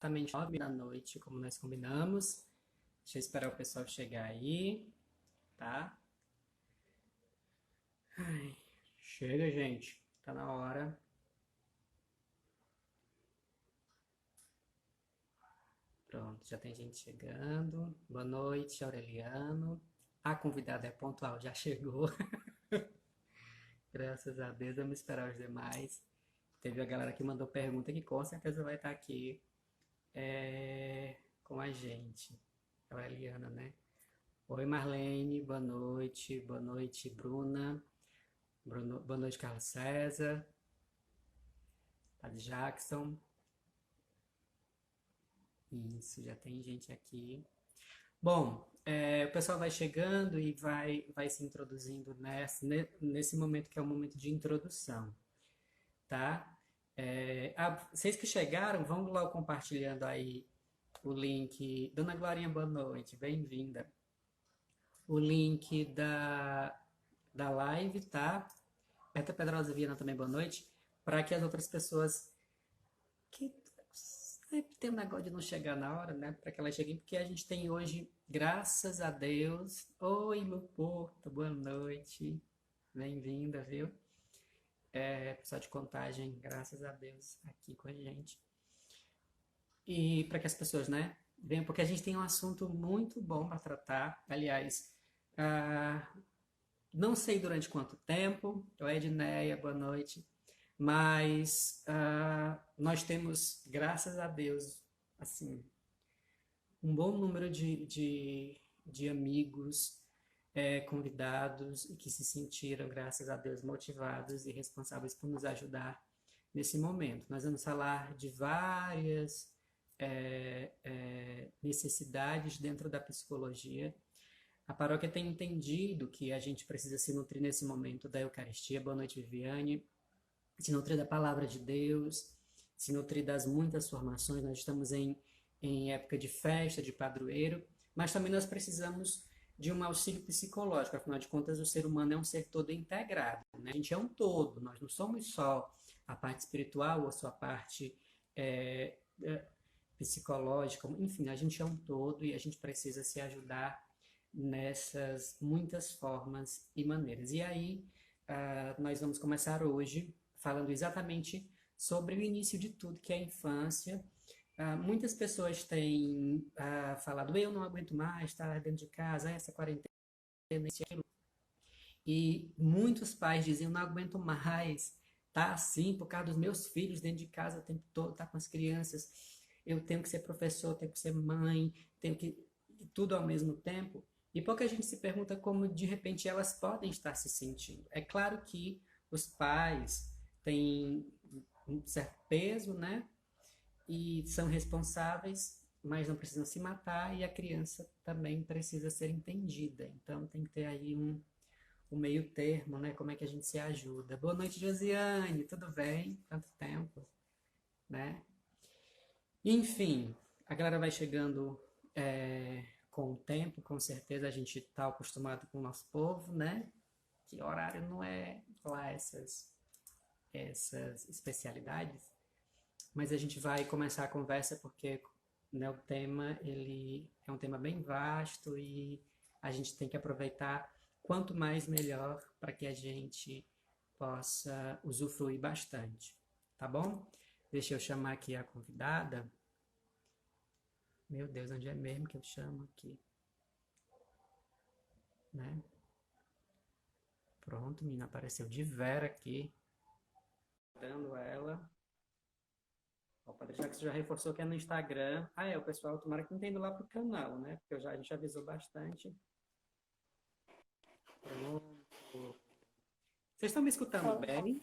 exatamente 9 da noite, como nós combinamos. Deixa eu esperar o pessoal chegar aí, tá? Ai, chega, gente. Tá na hora. Pronto, já tem gente chegando. Boa noite, Aureliano. A convidada é pontual, já chegou. Graças a Deus, vamos esperar os demais. Teve a galera que mandou pergunta que com certeza vai estar aqui com a gente. A Aureliana, né? Oi, Marlene, boa noite. Boa noite, Bruna. Boa noite, Carlos César. Padre Jackson. Isso, já tem gente aqui. Bom, o pessoal vai chegando e vai se introduzindo nesse momento que é o momento de introdução, tá? Vocês que chegaram, vão logo compartilhando aí o link. Dona Glorinha, boa noite, bem-vinda. O link da live, tá? Berta Pedrosa Viana também, boa noite. Para que as outras pessoas que sempre tem um negócio de não chegar na hora, né? Para que elas cheguem, porque a gente tem hoje, graças a Deus. Oi, Lu Porto, boa noite. Bem-vinda, viu? Pessoal de Contagem, graças a Deus, aqui com a gente. E para que as pessoas, né, venham, porque a gente tem um assunto muito bom para tratar. Aliás, não sei durante quanto tempo. Oi, Edneia, boa noite. Mas nós temos, graças a Deus, assim, um bom número de amigos convidados e que se sentiram, graças a Deus, motivados e responsáveis por nos ajudar nesse momento. Nós vamos falar de várias necessidades dentro da psicologia. A paróquia tem entendido que a gente precisa se nutrir nesse momento da Eucaristia. Boa noite, Viviane. Se nutrir da palavra de Deus, se nutrir das muitas formações. Nós estamos em época de festa, de padroeiro, mas também nós precisamos de um auxílio psicológico. Afinal de contas, o ser humano é um ser todo integrado, né? A gente é um todo, nós não somos só a parte espiritual ou só a parte psicológica, enfim, a gente é um todo e a gente precisa se ajudar nessas muitas formas e maneiras. E aí, nós vamos começar hoje falando exatamente sobre o início de tudo, que é a infância. Muitas pessoas têm falado, eu não aguento mais estar dentro de casa, essa quarentena, isso e aquilo. E muitos pais diziam, não aguento mais, tá assim, por causa dos meus filhos dentro de casa o tempo todo, tá com as crianças, eu tenho que ser professor, tenho que ser mãe, tenho que tudo ao mesmo tempo. E pouca gente se pergunta como, de repente, elas podem estar se sentindo. É claro que os pais têm um certo peso, né? E são responsáveis, mas não precisam se matar, e a criança também precisa ser entendida. Então, tem que ter aí um meio termo, né? Como é que a gente se ajuda. Boa noite, Josiane, tudo bem? Quanto tempo, né? Enfim, a galera vai chegando com o tempo, com certeza a gente está acostumado com o nosso povo, né? Que horário não é lá essas especialidades, mas a gente vai começar a conversa porque, né, o tema ele é um tema bem vasto e a gente tem que aproveitar quanto mais melhor para que a gente possa usufruir bastante, tá bom? Deixa eu chamar aqui a convidada. Meu Deus, onde é mesmo que eu chamo aqui? Né? Pronto, menina, apareceu de Vera aqui. Dando ela. O Padre Jackson já reforçou que é no Instagram. O pessoal, tomara que não tenha ido lá pro canal, né? Porque a gente avisou bastante. Pronto. Vocês estão me escutando bem?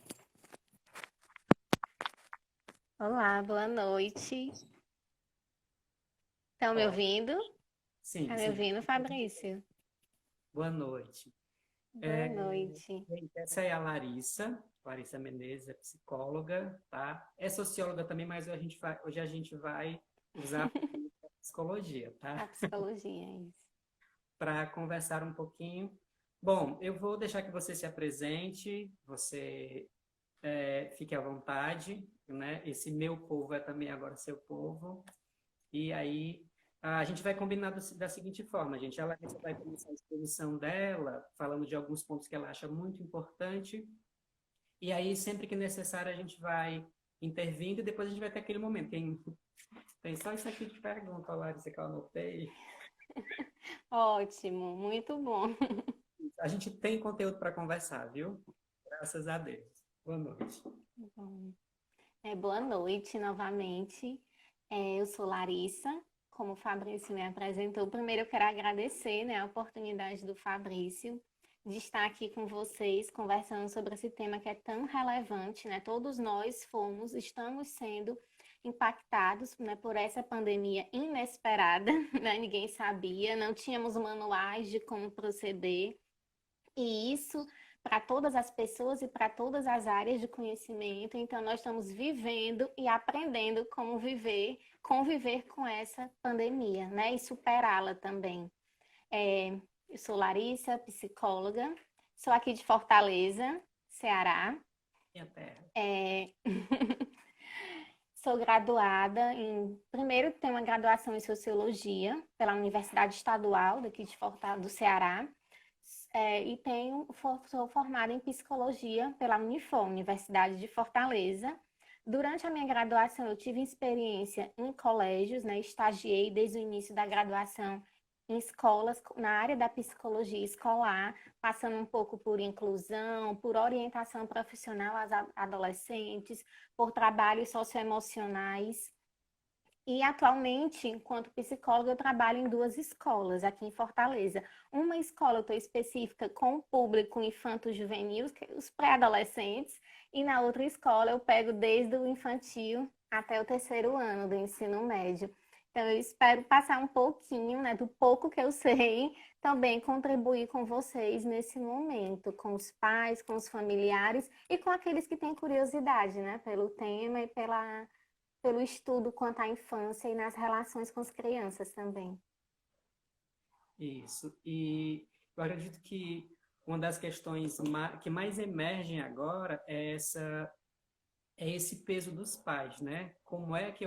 Olá, boa noite. Estão me ouvindo? Sim, Está me sim. ouvindo, Fabrício? Boa noite. Boa noite. Essa é a Larissa Menezes, é psicóloga, tá? É socióloga também, mas hoje a gente vai usar a psicologia, tá? A psicologia, é isso. Para conversar um pouquinho. Bom, eu vou deixar que você se apresente, você fique à vontade, né? Esse meu povo é também agora seu povo. E aí a gente vai combinar da seguinte forma, gente. A Larissa vai começar a exposição dela, falando de alguns pontos que ela acha muito importante. E aí, sempre que necessário, a gente vai intervindo e depois a gente vai ter aquele momento. Tem só isso aqui de pergunta, Larissa, que eu anotei. Ótimo, muito bom. A gente tem conteúdo para conversar, viu? Graças a Deus. Boa noite. Bom, boa noite novamente. Eu sou Larissa, como o Fabrício me apresentou. Primeiro, eu quero agradecer, né, a oportunidade do Fabrício de estar aqui com vocês, conversando sobre esse tema que é tão relevante, né? Todos nós estamos sendo impactados, né, por essa pandemia inesperada, né? Ninguém sabia, não tínhamos manuais de como proceder. E isso para todas as pessoas e para todas as áreas de conhecimento. Então, nós estamos vivendo e aprendendo como conviver com essa pandemia, né? E superá-la também. Eu sou Larissa, psicóloga, sou aqui de Fortaleza, Ceará. Minha terra. Sou graduada Primeiro, tenho uma graduação em Sociologia pela Universidade Estadual daqui de Fortaleza, do Ceará. E sou formada em Psicologia pela Unifor, Universidade de Fortaleza. Durante a minha graduação, eu tive experiência em colégios, né? Estagiei desde o início da graduação em escolas, na área da psicologia escolar, passando um pouco por inclusão, por orientação profissional às adolescentes, por trabalhos socioemocionais. E atualmente, enquanto psicóloga, eu trabalho em duas escolas aqui em Fortaleza. Uma escola eu estou específica com o público infanto-juvenil, os pré-adolescentes, e na outra escola eu pego desde o infantil até o terceiro ano do ensino médio. Então, eu espero passar um pouquinho, né, do pouco que eu sei, também contribuir com vocês nesse momento, com os pais, com os familiares e com aqueles que têm curiosidade, né, pelo tema e pelo estudo quanto à infância e nas relações com as crianças também. Isso. E eu acredito que uma das questões que mais emergem agora é esse peso dos pais, né? Como é que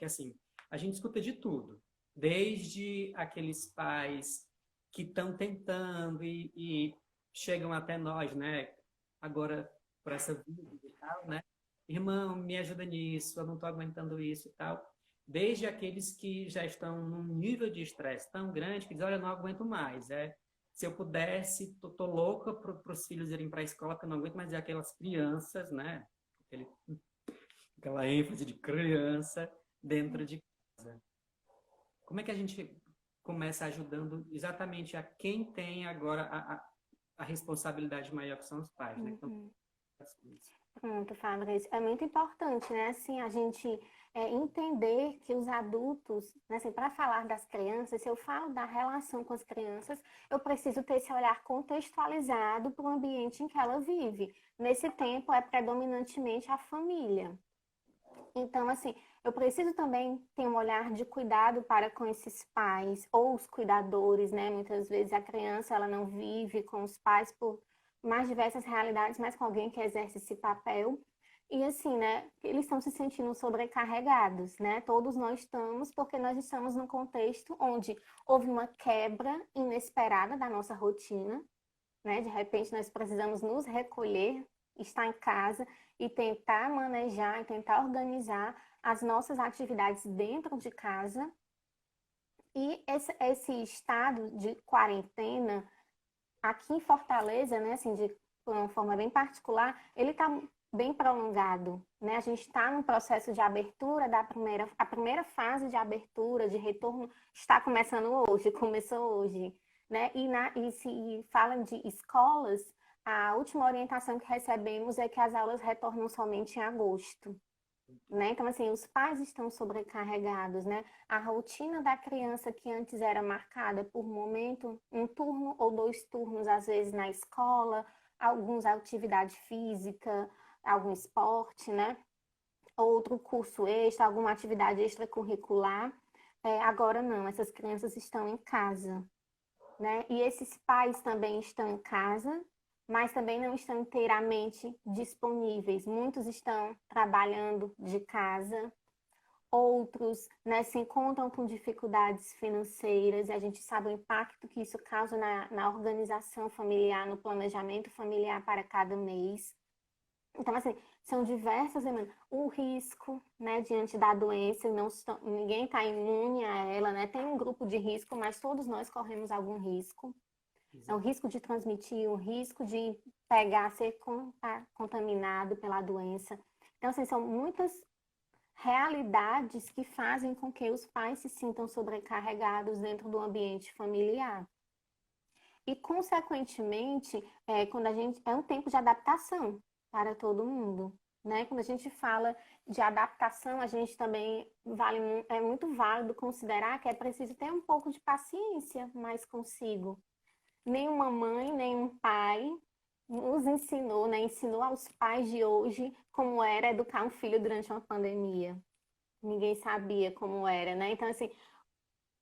assim, a gente escuta de tudo, desde aqueles pais que estão tentando e chegam até nós, né? Agora por essa vida e tal, né? Irmão, me ajuda nisso, eu não estou aguentando isso e tal. Desde aqueles que já estão num nível de estresse tão grande que dizem, olha, eu não aguento mais. Se eu pudesse, tô louca para os filhos irem para a escola, porque eu não aguento mais ver aquelas crianças, né? Aquela ênfase de criança dentro de casa. Como é que a gente começa ajudando exatamente a quem tem agora a responsabilidade maior, que são os pais, né? Então, Uhum. Pronto, Fabrício. É muito importante, né? Assim, a gente entender que os adultos, né, assim, para falar das crianças, se eu falo da relação com as crianças, eu preciso ter esse olhar contextualizado para o ambiente em que ela vive. Nesse tempo, é predominantemente a família. Então, assim, eu preciso também ter um olhar de cuidado para com esses pais ou os cuidadores, né? Muitas vezes a criança ela não vive com os pais por mais diversas realidades, mas com alguém que exerce esse papel. E assim, né? Eles estão se sentindo sobrecarregados, né? Todos nós estamos, porque nós estamos num contexto onde houve uma quebra inesperada da nossa rotina, né? De repente nós precisamos nos recolher, estar em casa e tentar manejar e tentar organizar as nossas atividades dentro de casa. E esse estado de quarentena aqui em Fortaleza, né, assim, de uma forma bem particular, ele está bem prolongado, né? A gente está no processo de abertura a primeira fase de abertura, de retorno, está começando hoje, começou hoje, né? E se fala de escolas, a última orientação que recebemos é que as aulas retornam somente em agosto. Né? Então, assim, os pais estão sobrecarregados, né? A rotina da criança que antes era marcada por momento, um turno ou dois turnos, às vezes na escola, alguns atividade física, algum esporte, né? Outro curso extra, alguma atividade extracurricular. Agora não, essas crianças estão em casa, né? E esses pais também estão em casa, mas também não estão inteiramente disponíveis. Muitos estão trabalhando de casa, outros, né, se encontram com dificuldades financeiras, e a gente sabe o impacto que isso causa na organização familiar, no planejamento familiar para cada mês. Então, assim, são diversas demandas. O risco, né, diante da doença, ninguém está imune a ela, né? Tem um grupo de risco, mas todos nós corremos algum risco. É o Exato. risco de transmitir, o risco de pegar, ser contaminado pela doença. Então, assim, são muitas realidades que fazem com que os pais se sintam sobrecarregados dentro do ambiente familiar. E, consequentemente, quando a gente é um tempo de adaptação para todo mundo, né? Quando a gente fala de adaptação, a gente também é muito válido considerar que é preciso ter um pouco de paciência mais consigo. Nenhuma mãe, nenhum pai nos ensinou, né? Ensinou aos pais de hoje como era educar um filho durante uma pandemia. Ninguém sabia como era, né? Então, assim,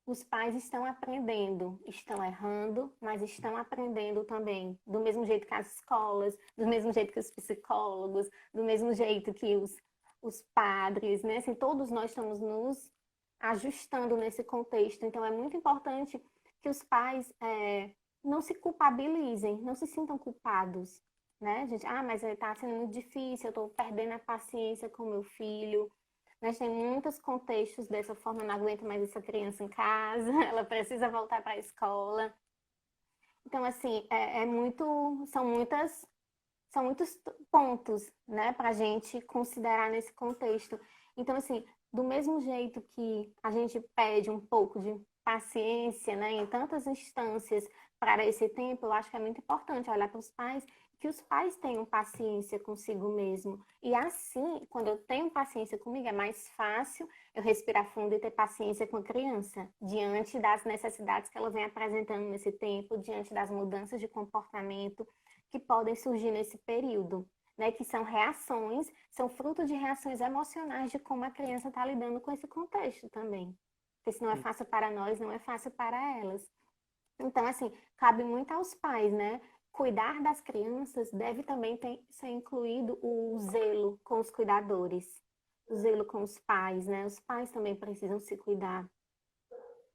os pais estão aprendendo, estão errando, mas estão aprendendo também, do mesmo jeito que as escolas, do mesmo jeito que os psicólogos, do mesmo jeito que os padres, né? Assim, todos nós estamos nos ajustando nesse contexto. Então, é muito importante que os pais não se culpabilizem, não se sintam culpados, né, gente? Ah, mas está sendo muito difícil, eu estou perdendo a paciência com meu filho. Nós temos muitos contextos dessa forma, não aguento mais essa criança em casa, ela precisa voltar para a escola. Então, assim, são muitos pontos, né, para a gente considerar nesse contexto. Então, assim, do mesmo jeito que a gente pede um pouco de paciência, né, em tantas instâncias para esse tempo, eu acho que é muito importante olhar para os pais, que os pais tenham paciência consigo mesmo. E assim, quando eu tenho paciência comigo, é mais fácil eu respirar fundo e ter paciência com a criança, diante das necessidades que ela vem apresentando nesse tempo, diante das mudanças de comportamento que podem surgir nesse período, né? Que são reações, são fruto de reações emocionais de como a criança está lidando com esse contexto também. Porque se não é fácil para nós, não é fácil para elas. Então, assim, cabe muito aos pais, né? Cuidar das crianças deve também ser incluído o zelo com os cuidadores, o zelo com os pais, né? Os pais também precisam se cuidar,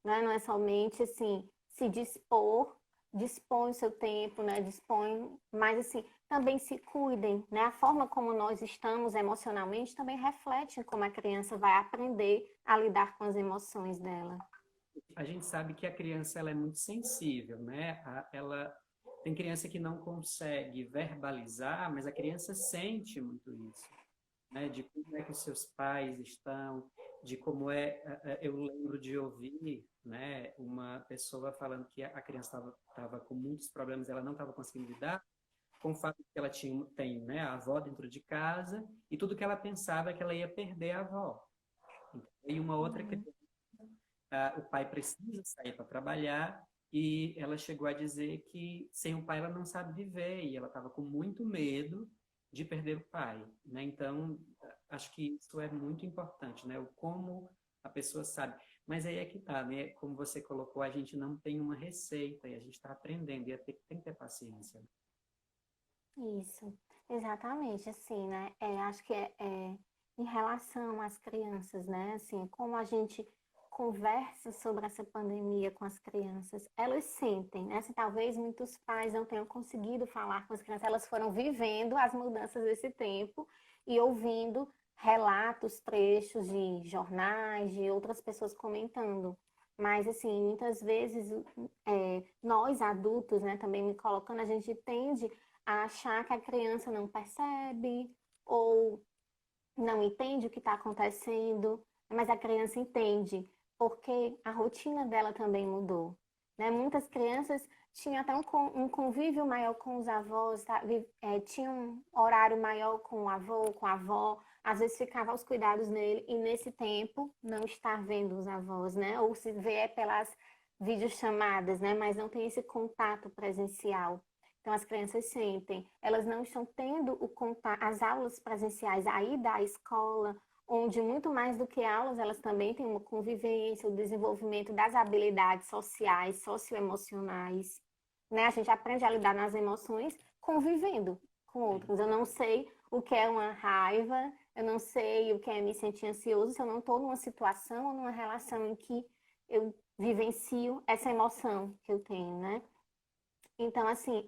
né? Não é somente, assim, se dispor, dispõe o seu tempo, né? Dispõe, mas, assim, também se cuidem, né? A forma como nós estamos emocionalmente também reflete como a criança vai aprender a lidar com as emoções dela. A gente sabe que a criança ela é muito sensível, né? Ela tem criança que não consegue verbalizar, mas a criança sente muito isso, né? De como é que os seus pais estão, de como eu lembro de ouvir, né? Uma pessoa falando que a criança estava com muitos problemas, ela não estava conseguindo lidar com o fato de que ela tem, né? A avó dentro de casa e tudo que ela pensava é que ela ia perder a avó. E uma outra criança, o pai precisa sair para trabalhar e ela chegou a dizer que sem o pai ela não sabe viver e ela estava com muito medo de perder o pai, né? Então, acho que isso é muito importante, né? O como a pessoa sabe. Mas aí é que tá, né? Como você colocou, a gente não tem uma receita e a gente está aprendendo e tem que ter paciência. Isso, exatamente, assim, né? Acho que em relação às crianças, né? Assim, como a gente conversa sobre essa pandemia com as crianças, elas sentem, né? Assim, talvez muitos pais não tenham conseguido falar com as crianças, elas foram vivendo as mudanças desse tempo e ouvindo relatos, trechos de jornais, de outras pessoas comentando. Mas, assim, muitas vezes, nós adultos, né, também me colocando, a gente tende a achar que a criança não percebe ou não entende o que está acontecendo, mas a criança entende, porque a rotina dela também mudou. Né? Muitas crianças tinham até um convívio maior com os avós, tá? Tinham um horário maior com o avô, com a avó, às vezes ficava aos cuidados nele, e nesse tempo não está vendo os avós, né? Ou se vê pelas videochamadas, né? Mas não tem esse contato presencial. Então, as crianças sentem, elas não estão tendo o contato, as aulas presenciais aí da escola, onde muito mais do que aulas, elas também têm uma convivência, o desenvolvimento das habilidades sociais, socioemocionais, né? A gente aprende a lidar nas emoções convivendo com outros. Eu não sei o que é uma raiva, Eu não sei o que é me sentir ansioso se eu não estou numa situação ou numa relação em que eu vivencio essa emoção que eu tenho, né? Então, assim,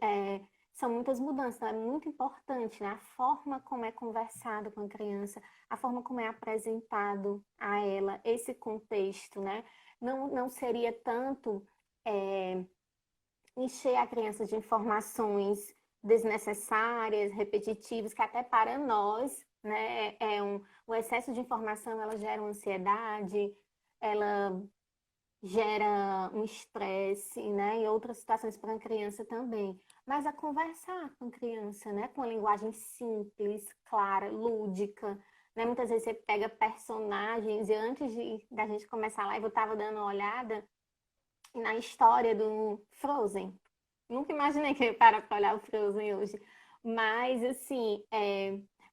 são muitas mudanças, então é muito importante, né? A forma como é conversado com a criança, a forma como é apresentado a ela esse contexto, né? Não seria tanto encher a criança de informações desnecessárias, repetitivas, que até para nós, né, o excesso de informação, ela gera uma ansiedade, ela gera um estresse, né? E outras situações para a criança também. Mas a conversar com a criança, né? Com uma linguagem simples, clara, lúdica, né? Muitas vezes você pega personagens, e antes da gente começar a live, eu estava dando uma olhada na história do Frozen. Nunca imaginei que eu ia parar para olhar o Frozen hoje. Mas, assim,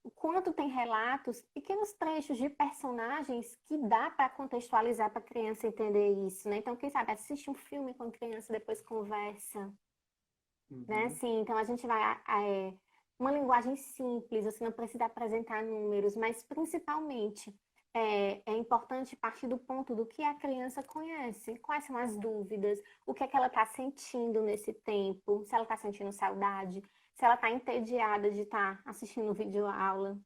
o quanto tem relatos, pequenos trechos de personagens que dá para contextualizar para a criança entender isso, né? Então, quem sabe, assiste um filme com a criança, depois conversa, né? Uhum. Assim, então, a gente vai... uma linguagem simples, você não precisa apresentar números, mas, principalmente, é importante partir do ponto do que a criança conhece, quais são as dúvidas, o que é que ela está sentindo nesse tempo, se ela está sentindo saudade, se ela está entediada de estar assistindo videoaula,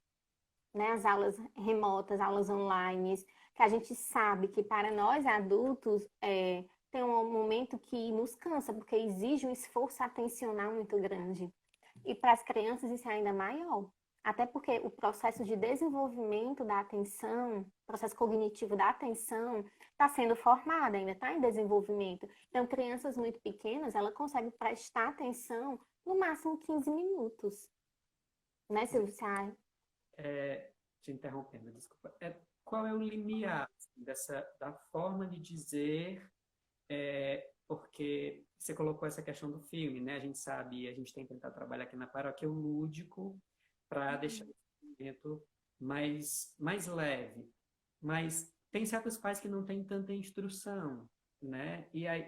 né, as aulas remotas, aulas online, que a gente sabe que para nós adultos tem um momento que nos cansa, porque exige um esforço atencional muito grande. E para as crianças isso é ainda maior. Até porque o processo de desenvolvimento da atenção, processo cognitivo da atenção, está sendo formado, ainda está em desenvolvimento. Então, crianças muito pequenas, ela consegue prestar atenção no máximo 15 minutos. Né, Silvio? Te interrompendo, desculpa. Qual é o limiar assim, da forma de dizer, porque você colocou essa questão do filme, né? A gente sabe, a gente tem tentado trabalhar aqui na paróquia o lúdico para deixar o momento mais leve. Mas tem certos pais que não têm tanta instrução, né? E aí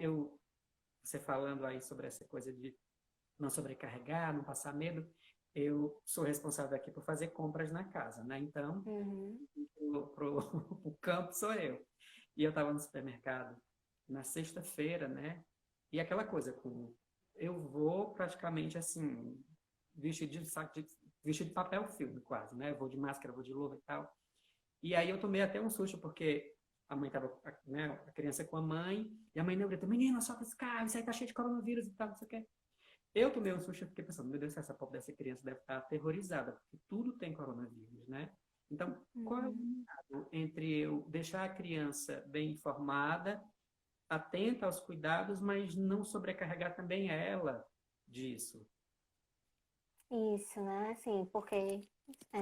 você falando aí sobre essa coisa de não sobrecarregar, não passar medo, eu sou responsável aqui por fazer compras na casa, né? Então, Uhum. o campo sou eu. E eu estava no supermercado na sexta-feira, né? E aquela coisa, eu vou praticamente assim, vestido de saco vestido de papel filme quase, né? Eu vou de máscara, vou de luva e tal. E aí eu tomei até um susto, porque a mãe tava, né, a criança com a mãe, e a mãe grita, menina, solta esse carro, isso aí tá cheio de coronavírus e tal, não sei o quê. Eu tomei um susto e fiquei pensando, meu Deus, essa pobre dessa criança deve estar aterrorizada, porque tudo tem coronavírus, né? Então, qual é o Uhum. cuidado entre eu deixar a criança bem informada, atenta aos cuidados, mas não sobrecarregar também ela disso? Isso, né? Assim, porque,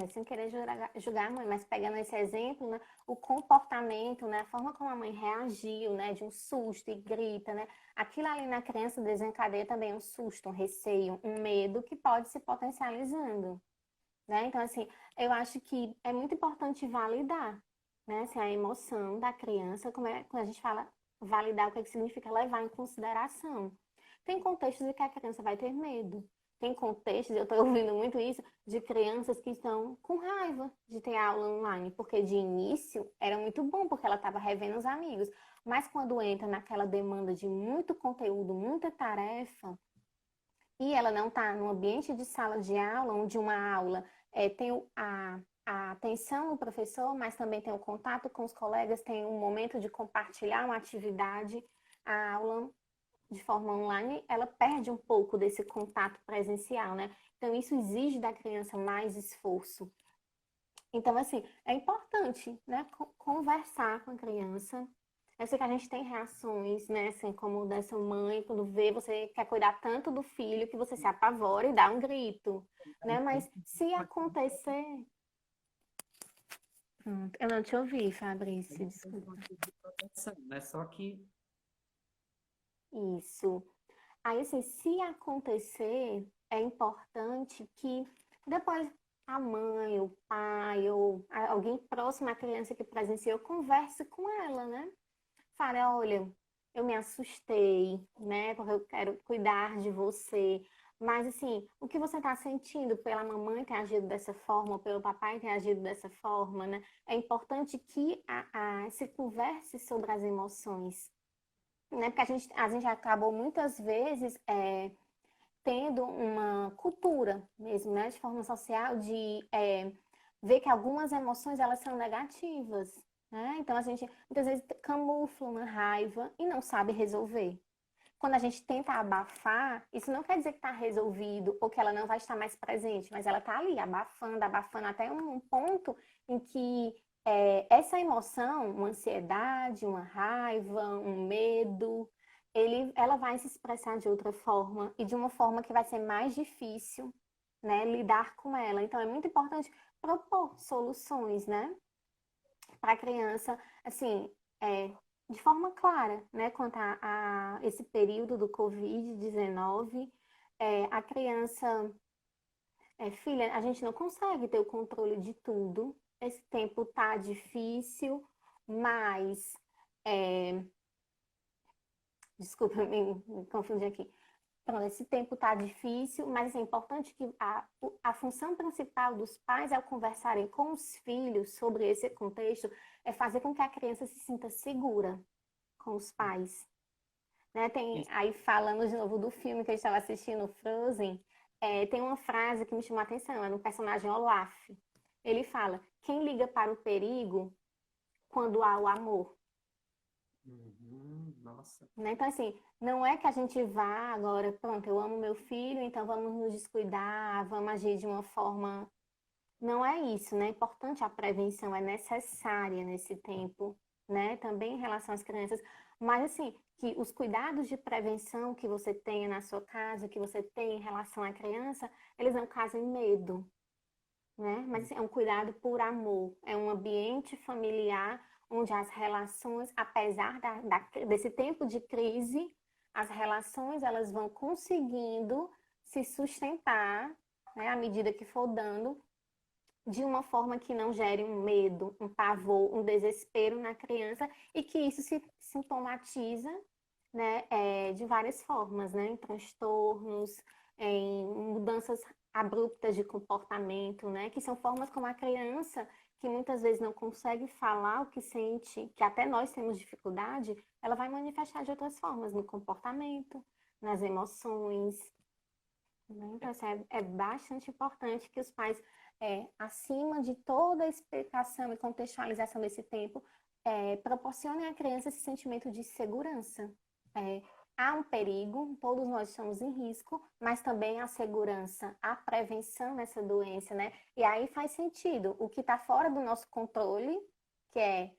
sem querer julgar a mãe, mas pegando esse exemplo, né? O comportamento, né? A forma como a mãe reagiu, né? De um susto e grita, né? Aquilo ali na criança desencadeia também um susto, um receio, um medo que pode se potencializando, né? Então, assim, eu acho que é muito importante validar, né? Assim, a emoção da criança, quando a gente fala validar, o que é que significa levar em consideração. Tem contextos em que a criança vai ter medo. Tem contextos, eu estou ouvindo muito isso, de crianças que estão com raiva de ter aula online, porque de início era muito bom, porque ela estava revendo os amigos. Mas quando entra naquela demanda de muito conteúdo, muita tarefa, e ela não está no ambiente de sala de aula, onde uma aula tem a atenção do professor, mas também tem o contato com os colegas, tem um momento de compartilhar uma atividade, a aula de forma online, ela perde um pouco desse contato presencial, né? Então, isso exige da criança mais esforço. Então, assim, é importante, né, conversar com a criança. Eu sei que a gente tem reações, né, assim, como dessa mãe, quando vê, você quer cuidar tanto do filho que você se apavora e dá um grito, né? Mas se acontecer... Eu não te ouvi, Fabrício, desculpa. Né? Só que Isso. Aí, assim, se acontecer, é importante que depois a mãe, o pai ou alguém próximo à criança que presenciou converse com ela, né? Fale, olha, eu me assustei, né? Porque eu quero cuidar de você. Mas, assim, o que você está sentindo pela mamãe ter agido dessa forma, pelo papai ter agido dessa forma, né? É importante que se converse sobre as emoções, né? Porque a gente acabou muitas vezes tendo uma cultura mesmo, né? De forma social, de ver que algumas emoções, elas são negativas, né? Então, a gente muitas vezes camufla uma raiva e não sabe resolver. Quando a gente tenta abafar, isso não quer dizer que está resolvido ou que ela não vai estar mais presente, mas ela está ali abafando, abafando até um ponto em que essa emoção, uma ansiedade, uma raiva, um medo, ela vai se expressar de outra forma e de uma forma que vai ser mais difícil, né, lidar com ela. Então é muito importante propor soluções, né, para a criança, assim, é, de forma clara, né, quanto a esse período do Covid-19, a criança, filha, a gente não consegue ter o controle de tudo, esse tempo tá difícil, mas, é, desculpa, me confundi aqui. Pronto, esse tempo está difícil, mas é importante que a função principal dos pais, ao conversarem com os filhos sobre esse contexto, é fazer com que a criança se sinta segura com os pais. Né? Isso. Aí, falando de novo do filme que eu estava assistindo, Frozen, tem uma frase que me chamou a atenção, é no personagem Olaf. Ele fala, quem liga para o perigo quando há o amor? Uhum, nossa. Né? Então, assim, não é que a gente vá agora, pronto, eu amo meu filho, então vamos nos descuidar, vamos agir de uma forma. Não é isso, né? É importante a prevenção, é necessária nesse tempo, né? Também em relação às crianças. Mas, assim, que os cuidados de prevenção que você tenha na sua casa, que você tem em relação à criança, eles não causem medo, né? Mas assim, é um cuidado por amor, é um ambiente familiar onde as relações, apesar desse tempo de crise, as relações elas vão conseguindo se sustentar, né, à medida que for dando, de uma forma que não gere um medo, um pavor, um desespero na criança e que isso se sintomatiza, né, de várias formas, né, em transtornos, em mudanças abruptas de comportamento, né, que são formas como a criança que muitas vezes não consegue falar o que sente, que até nós temos dificuldade, ela vai manifestar de outras formas no comportamento, nas emoções, né? Então, assim, é bastante importante que os pais, acima de toda a explicação e contextualização desse tempo, proporcionem à criança esse sentimento de segurança. Há um perigo, todos nós estamos em risco, mas também há segurança, há prevenção nessa doença, né? E aí faz sentido. O que está fora do nosso controle, que é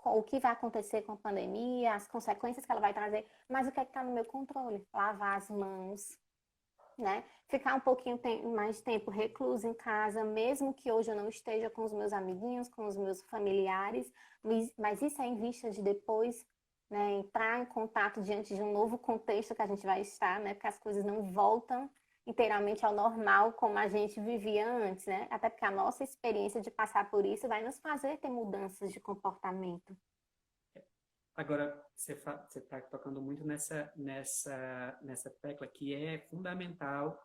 o que vai acontecer com a pandemia, as consequências que ela vai trazer, mas o que é que está no meu controle? Lavar as mãos, né? Ficar um pouquinho mais tempo recluso em casa, mesmo que hoje eu não esteja com os meus amiguinhos, com os meus familiares, mas isso é em vista de depois, né, entrar em contato diante de um novo contexto que a gente vai estar, né? Porque as coisas não voltam inteiramente ao normal como a gente vivia antes, né? Até porque a nossa experiência de passar por isso vai nos fazer ter mudanças de comportamento. Agora, você está tocando muito nessa tecla que é fundamental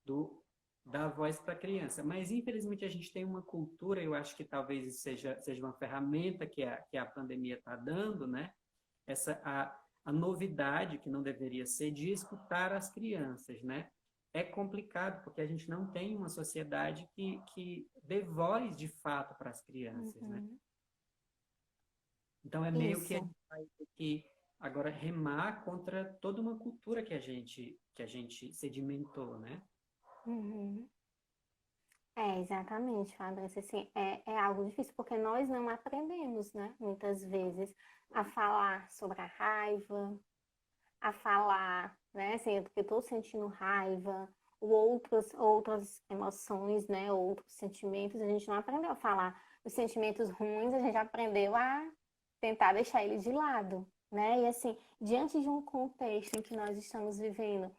do, da voz para a criança. Mas, infelizmente, a gente tem uma cultura, eu acho que talvez isso seja uma ferramenta que a pandemia está dando, né? A novidade, que não deveria ser, de escutar as crianças, né? É complicado, porque a gente não tem uma sociedade que dê voz de fato para as crianças, né? Uhum. Então é meio que a Isso. gente vai ter que agora remar contra toda uma cultura que a gente sedimentou, né? Uhum. Exatamente, Fabrício. Assim, é algo difícil, porque nós não aprendemos, né, muitas vezes, a falar sobre a raiva, a falar, né, assim, eu estou sentindo raiva, ou outras emoções, né, outros sentimentos, a gente não aprendeu a falar. Os sentimentos ruins, a gente aprendeu a tentar deixar eles de lado, né? E assim, diante de um contexto em que nós estamos vivendo,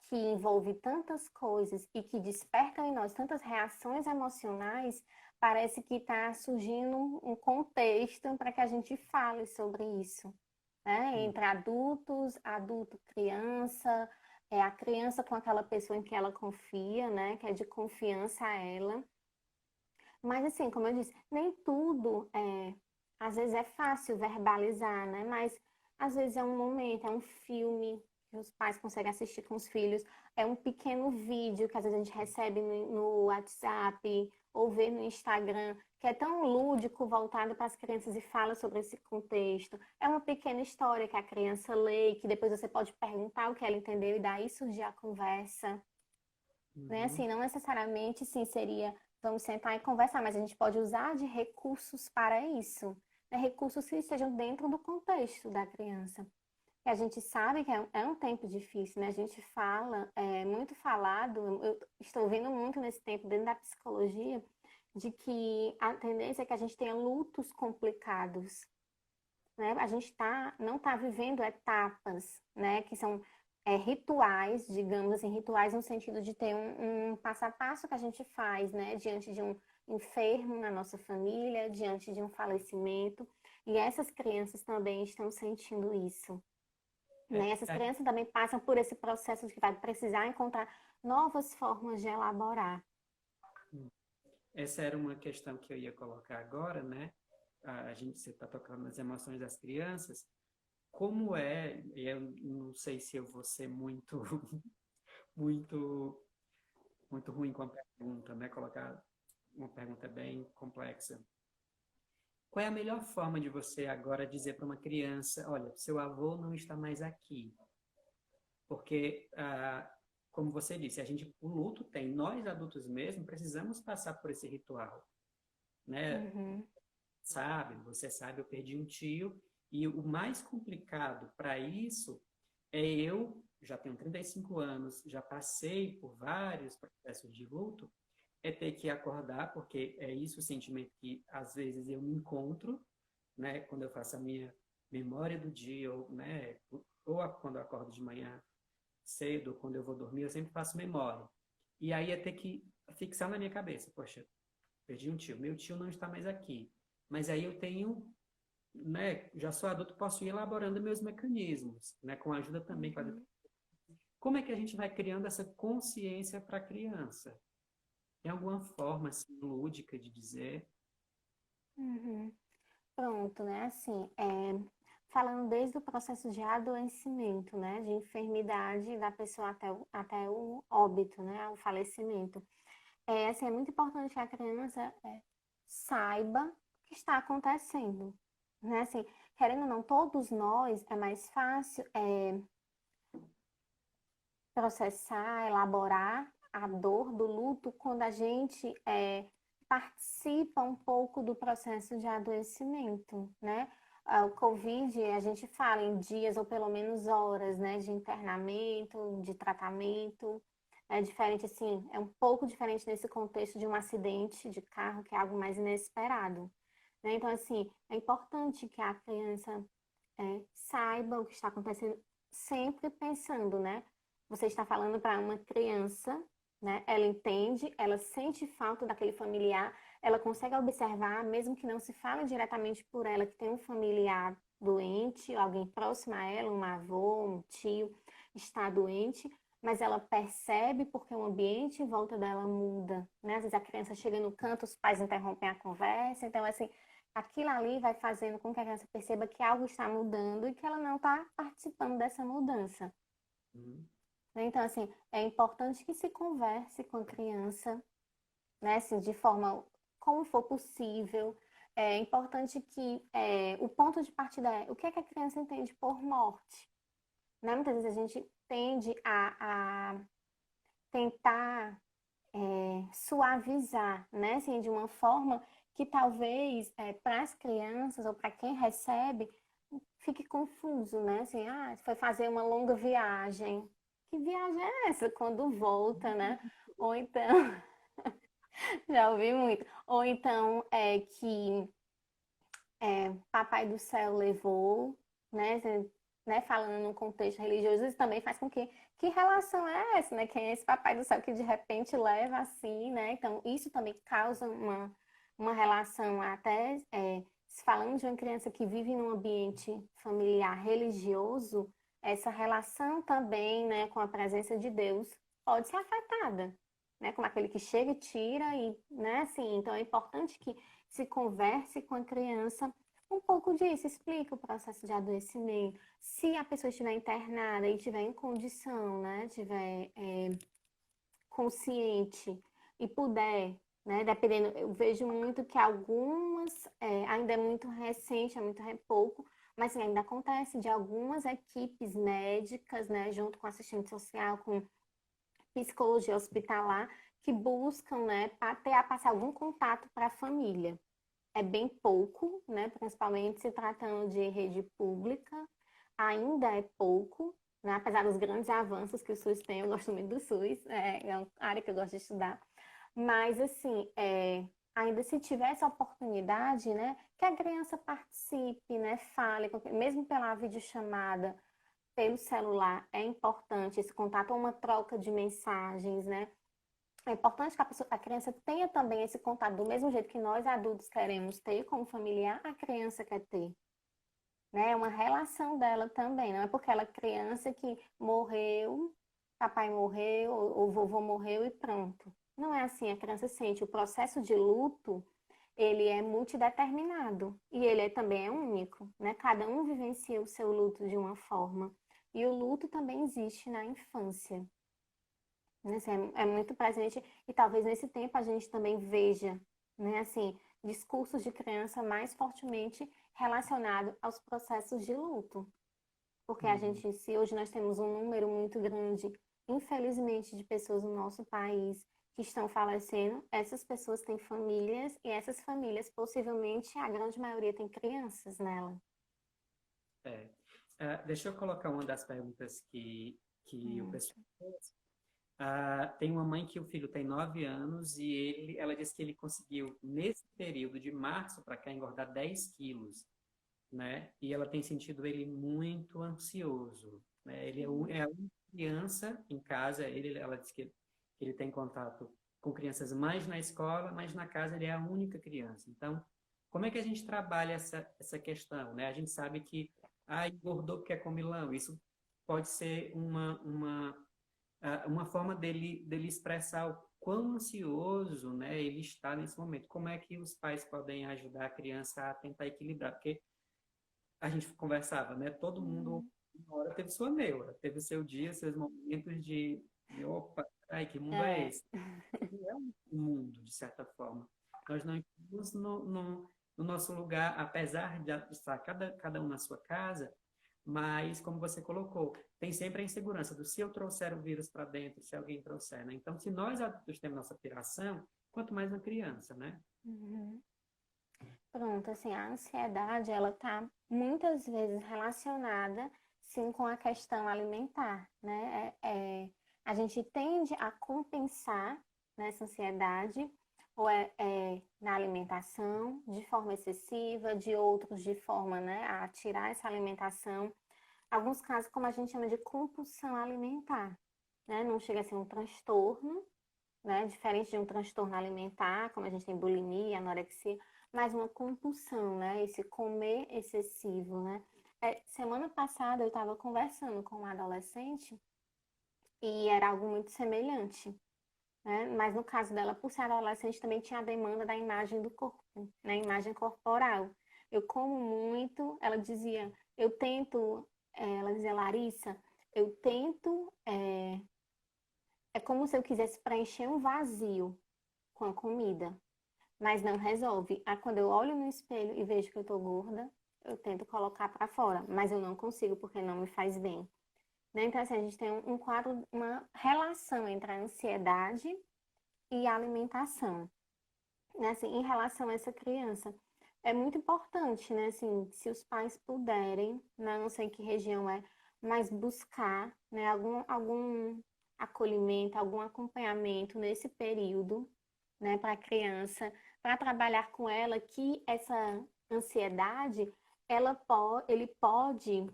que envolve tantas coisas e que despertam em nós tantas reações emocionais, parece que está surgindo um contexto para que a gente fale sobre isso, né? Hum. Entre adultos, adulto, criança, é a criança com aquela pessoa em que ela confia, né? Que é de confiança a ela. Mas assim, como eu disse, nem tudo às vezes é fácil verbalizar, né? Mas às vezes é um momento, é um filme que os pais conseguem assistir com os filhos, é um pequeno vídeo que às vezes a gente recebe no WhatsApp ou vê no Instagram, que é tão lúdico, voltado para as crianças e fala sobre esse contexto. É uma pequena história que a criança lê, que depois você pode perguntar o que ela entendeu e daí surgir a conversa. Né? Uhum. Assim, não necessariamente, sim, seria vamos sentar e conversar, mas a gente pode usar de recursos para isso, né? Recursos que estejam dentro do contexto da criança. E a gente sabe que é um tempo difícil, né? A gente fala, é muito falado, eu estou vendo muito nesse tempo dentro da psicologia, de que a tendência é que a gente tenha lutos complicados, né? A gente não está vivendo etapas, né? Que são rituais, digamos assim, rituais no sentido de ter um passo a passo que a gente faz, né? Diante de um enfermo na nossa família, diante de um falecimento. E essas crianças também estão sentindo isso, né? Essas É, crianças também passam por esse processo de que vai precisar encontrar novas formas de elaborar. essa era uma questão que eu ia colocar agora, né? A gente, você está tocando nas emoções das crianças. Como é, e eu não sei se eu vou ser muito, muito, muito ruim com a pergunta, né? Colocar uma pergunta bem complexa. Qual é a melhor forma de você agora dizer para uma criança, olha, seu avô não está mais aqui? Porque, como você disse, o luto tem, nós adultos mesmo precisamos passar por esse ritual, né? Uhum, Você sabe, eu perdi um tio e o mais complicado para isso é eu, já tenho 35 anos, já passei por vários processos de luto, é ter que acordar, porque é isso o sentimento que às vezes eu me encontro, né, quando eu faço a minha memória do dia, ou, né, quando eu acordo de manhã cedo, quando eu vou dormir, eu sempre faço memória. E aí é ter que fixar na minha cabeça, poxa, perdi um tio, meu tio não está mais aqui. Mas aí eu tenho, né, já sou adulto, posso ir elaborando meus mecanismos, né, com ajuda também. uhum, Como é que a gente vai criando essa consciência para a criança? Tem alguma forma assim, lúdica de dizer? uhum. Pronto, né? Assim, falando desde o processo de adoecimento, né? De enfermidade da pessoa até o óbito, né? O falecimento. Assim, é muito importante que a criança saiba o que está acontecendo, né? Assim, querendo ou não, todos nós, é mais fácil processar, elaborar a dor do luto quando a gente participa um pouco do processo de adoecimento, né? O Covid, a gente fala em dias ou pelo menos horas, né, de internamento, de tratamento. É diferente, assim, é um pouco diferente nesse contexto de um acidente de carro, que é algo mais inesperado, né? Então, assim, é importante que a criança saiba o que está acontecendo, sempre pensando, né? Você está falando para uma criança, né? Ela entende, ela sente falta daquele familiar, ela consegue observar, mesmo que não se fale diretamente por ela, que tem um familiar doente, alguém próximo a ela, um avô, um tio, está doente, mas ela percebe porque o ambiente em volta dela muda, né? Às vezes a criança chega no canto, os pais interrompem a conversa, então assim, aquilo ali vai fazendo com que a criança perceba que algo está mudando e que ela não está participando dessa mudança. Hum, Né? Então, assim, é importante que se converse com a criança, né? Assim, de forma como for possível. É importante que o ponto de partida é o que é que a criança entende por morte. Né? Muitas vezes a gente tende a tentar suavizar, né? Assim, de uma forma que talvez para as crianças ou para quem recebe fique confuso, né? Assim, foi fazer uma longa viagem. Que viagem é essa quando volta, né? Ou então, já ouvi muito. Ou então que Papai do Céu levou, né? Assim, né? Falando num contexto religioso, isso também faz com que relação é essa, né? Quem é esse Papai do Céu que de repente leva assim, né? Então, isso também causa uma relação falando de uma criança que vive num ambiente familiar religioso, essa relação também, né, com a presença de Deus pode ser afetada, né, como aquele que chega e tira e, né, assim, então é importante que se converse com a criança um pouco disso, explica o processo de adoecimento. Se a pessoa estiver internada e estiver em condição, né, estiver consciente e puder, né, dependendo, eu vejo muito que algumas, ainda é muito recente, é pouco, mas assim, ainda acontece de algumas equipes médicas, né, junto com assistente social, com psicologia hospitalar, que buscam, né, passar algum contato para a família. É bem pouco, né, principalmente se tratando de rede pública, ainda é pouco, né, apesar dos grandes avanços que o SUS tem, eu gosto muito do SUS, é uma área que eu gosto de estudar, mas assim, ainda se tiver essa oportunidade, né, que a criança participe, né, fale, mesmo pela videochamada, pelo celular, é importante esse contato, ou uma troca de mensagens, né? É importante que a criança tenha também esse contato, do mesmo jeito que nós adultos queremos ter como familiar, a criança quer ter. Né? É uma relação dela também, não é porque ela é criança que morreu, papai morreu, ou vovô morreu e pronto. Não é assim, a criança sente. O processo de luto, ele é multideterminado e ele também é único, né? Cada um vivencia o seu luto de uma forma. E o luto também existe na infância, né? Assim, é muito presente e talvez nesse tempo a gente também veja, né, assim, discursos de criança mais fortemente relacionado aos processos de luto, porque a Uhum. gente, se hoje nós temos um número muito grande, infelizmente, de pessoas no nosso país que estão falecendo, essas pessoas têm famílias e essas famílias, possivelmente, a grande maioria tem crianças nela. É. Deixa eu colocar uma das perguntas que o Hum. pessoal fez. Tem uma mãe que o filho tem 9 anos e ela disse que ele conseguiu, nesse período de março para cá, engordar 10 quilos, né? E ela tem sentido ele muito ansioso, né? Ele é a única criança em casa, ela disse que ele tem contato com crianças mais na escola, mas na casa ele é a única criança. Então, como é que a gente trabalha essa questão, né? A gente sabe que, engordou porque é comilão, isso pode ser uma forma dele expressar o quão ansioso, né, ele está nesse momento. Como é que os pais podem ajudar a criança a tentar equilibrar? Porque a gente conversava, né? Todo mundo, Hum. uma hora teve sua neura, teve seu dia, seus momentos de opa, ai, que mundo é É. esse? Não é um mundo, de certa forma. Nós não estamos no nosso lugar, apesar de estar cada um na sua casa, mas, como você colocou, tem sempre a insegurança do se eu trouxer o vírus para dentro, se alguém trouxer, né? Então, se nós adultos temos nossa piração, quanto mais uma criança, né? Uhum. Pronto, assim, a ansiedade, ela tá muitas vezes relacionada, sim, com a questão alimentar, né? A gente tende a compensar nessa ansiedade, ou na alimentação, de forma excessiva, de outros de forma, né, a tirar essa alimentação. Alguns casos, como a gente chama de compulsão alimentar, né? Não chega a ser um transtorno, né? Diferente de um transtorno alimentar, como a gente tem bulimia, anorexia, mas uma compulsão, né? Esse comer excessivo, né? Semana passada eu estava conversando com uma adolescente e era algo muito semelhante, né? Mas no caso dela, por ser adolescente, também tinha a demanda da imagem do corpo, né? Imagem corporal. Eu como muito, ela dizia, eu tento, ela dizia, Larissa, eu tento, é como se eu quisesse preencher um vazio com a comida, mas não resolve. Quando eu olho no espelho e vejo que eu tô gorda, eu tento colocar para fora, mas eu não consigo porque não me faz bem. Né? Então, assim, a gente tem um quadro, uma relação entre a ansiedade e a alimentação. Né? Assim, em relação a essa criança, é muito importante, né? Assim, se os pais puderem, né? Não sei em que região é, mas buscar, né? Algum acolhimento, algum acompanhamento nesse período, né? Para a criança, para trabalhar com ela que essa ansiedade, ele pode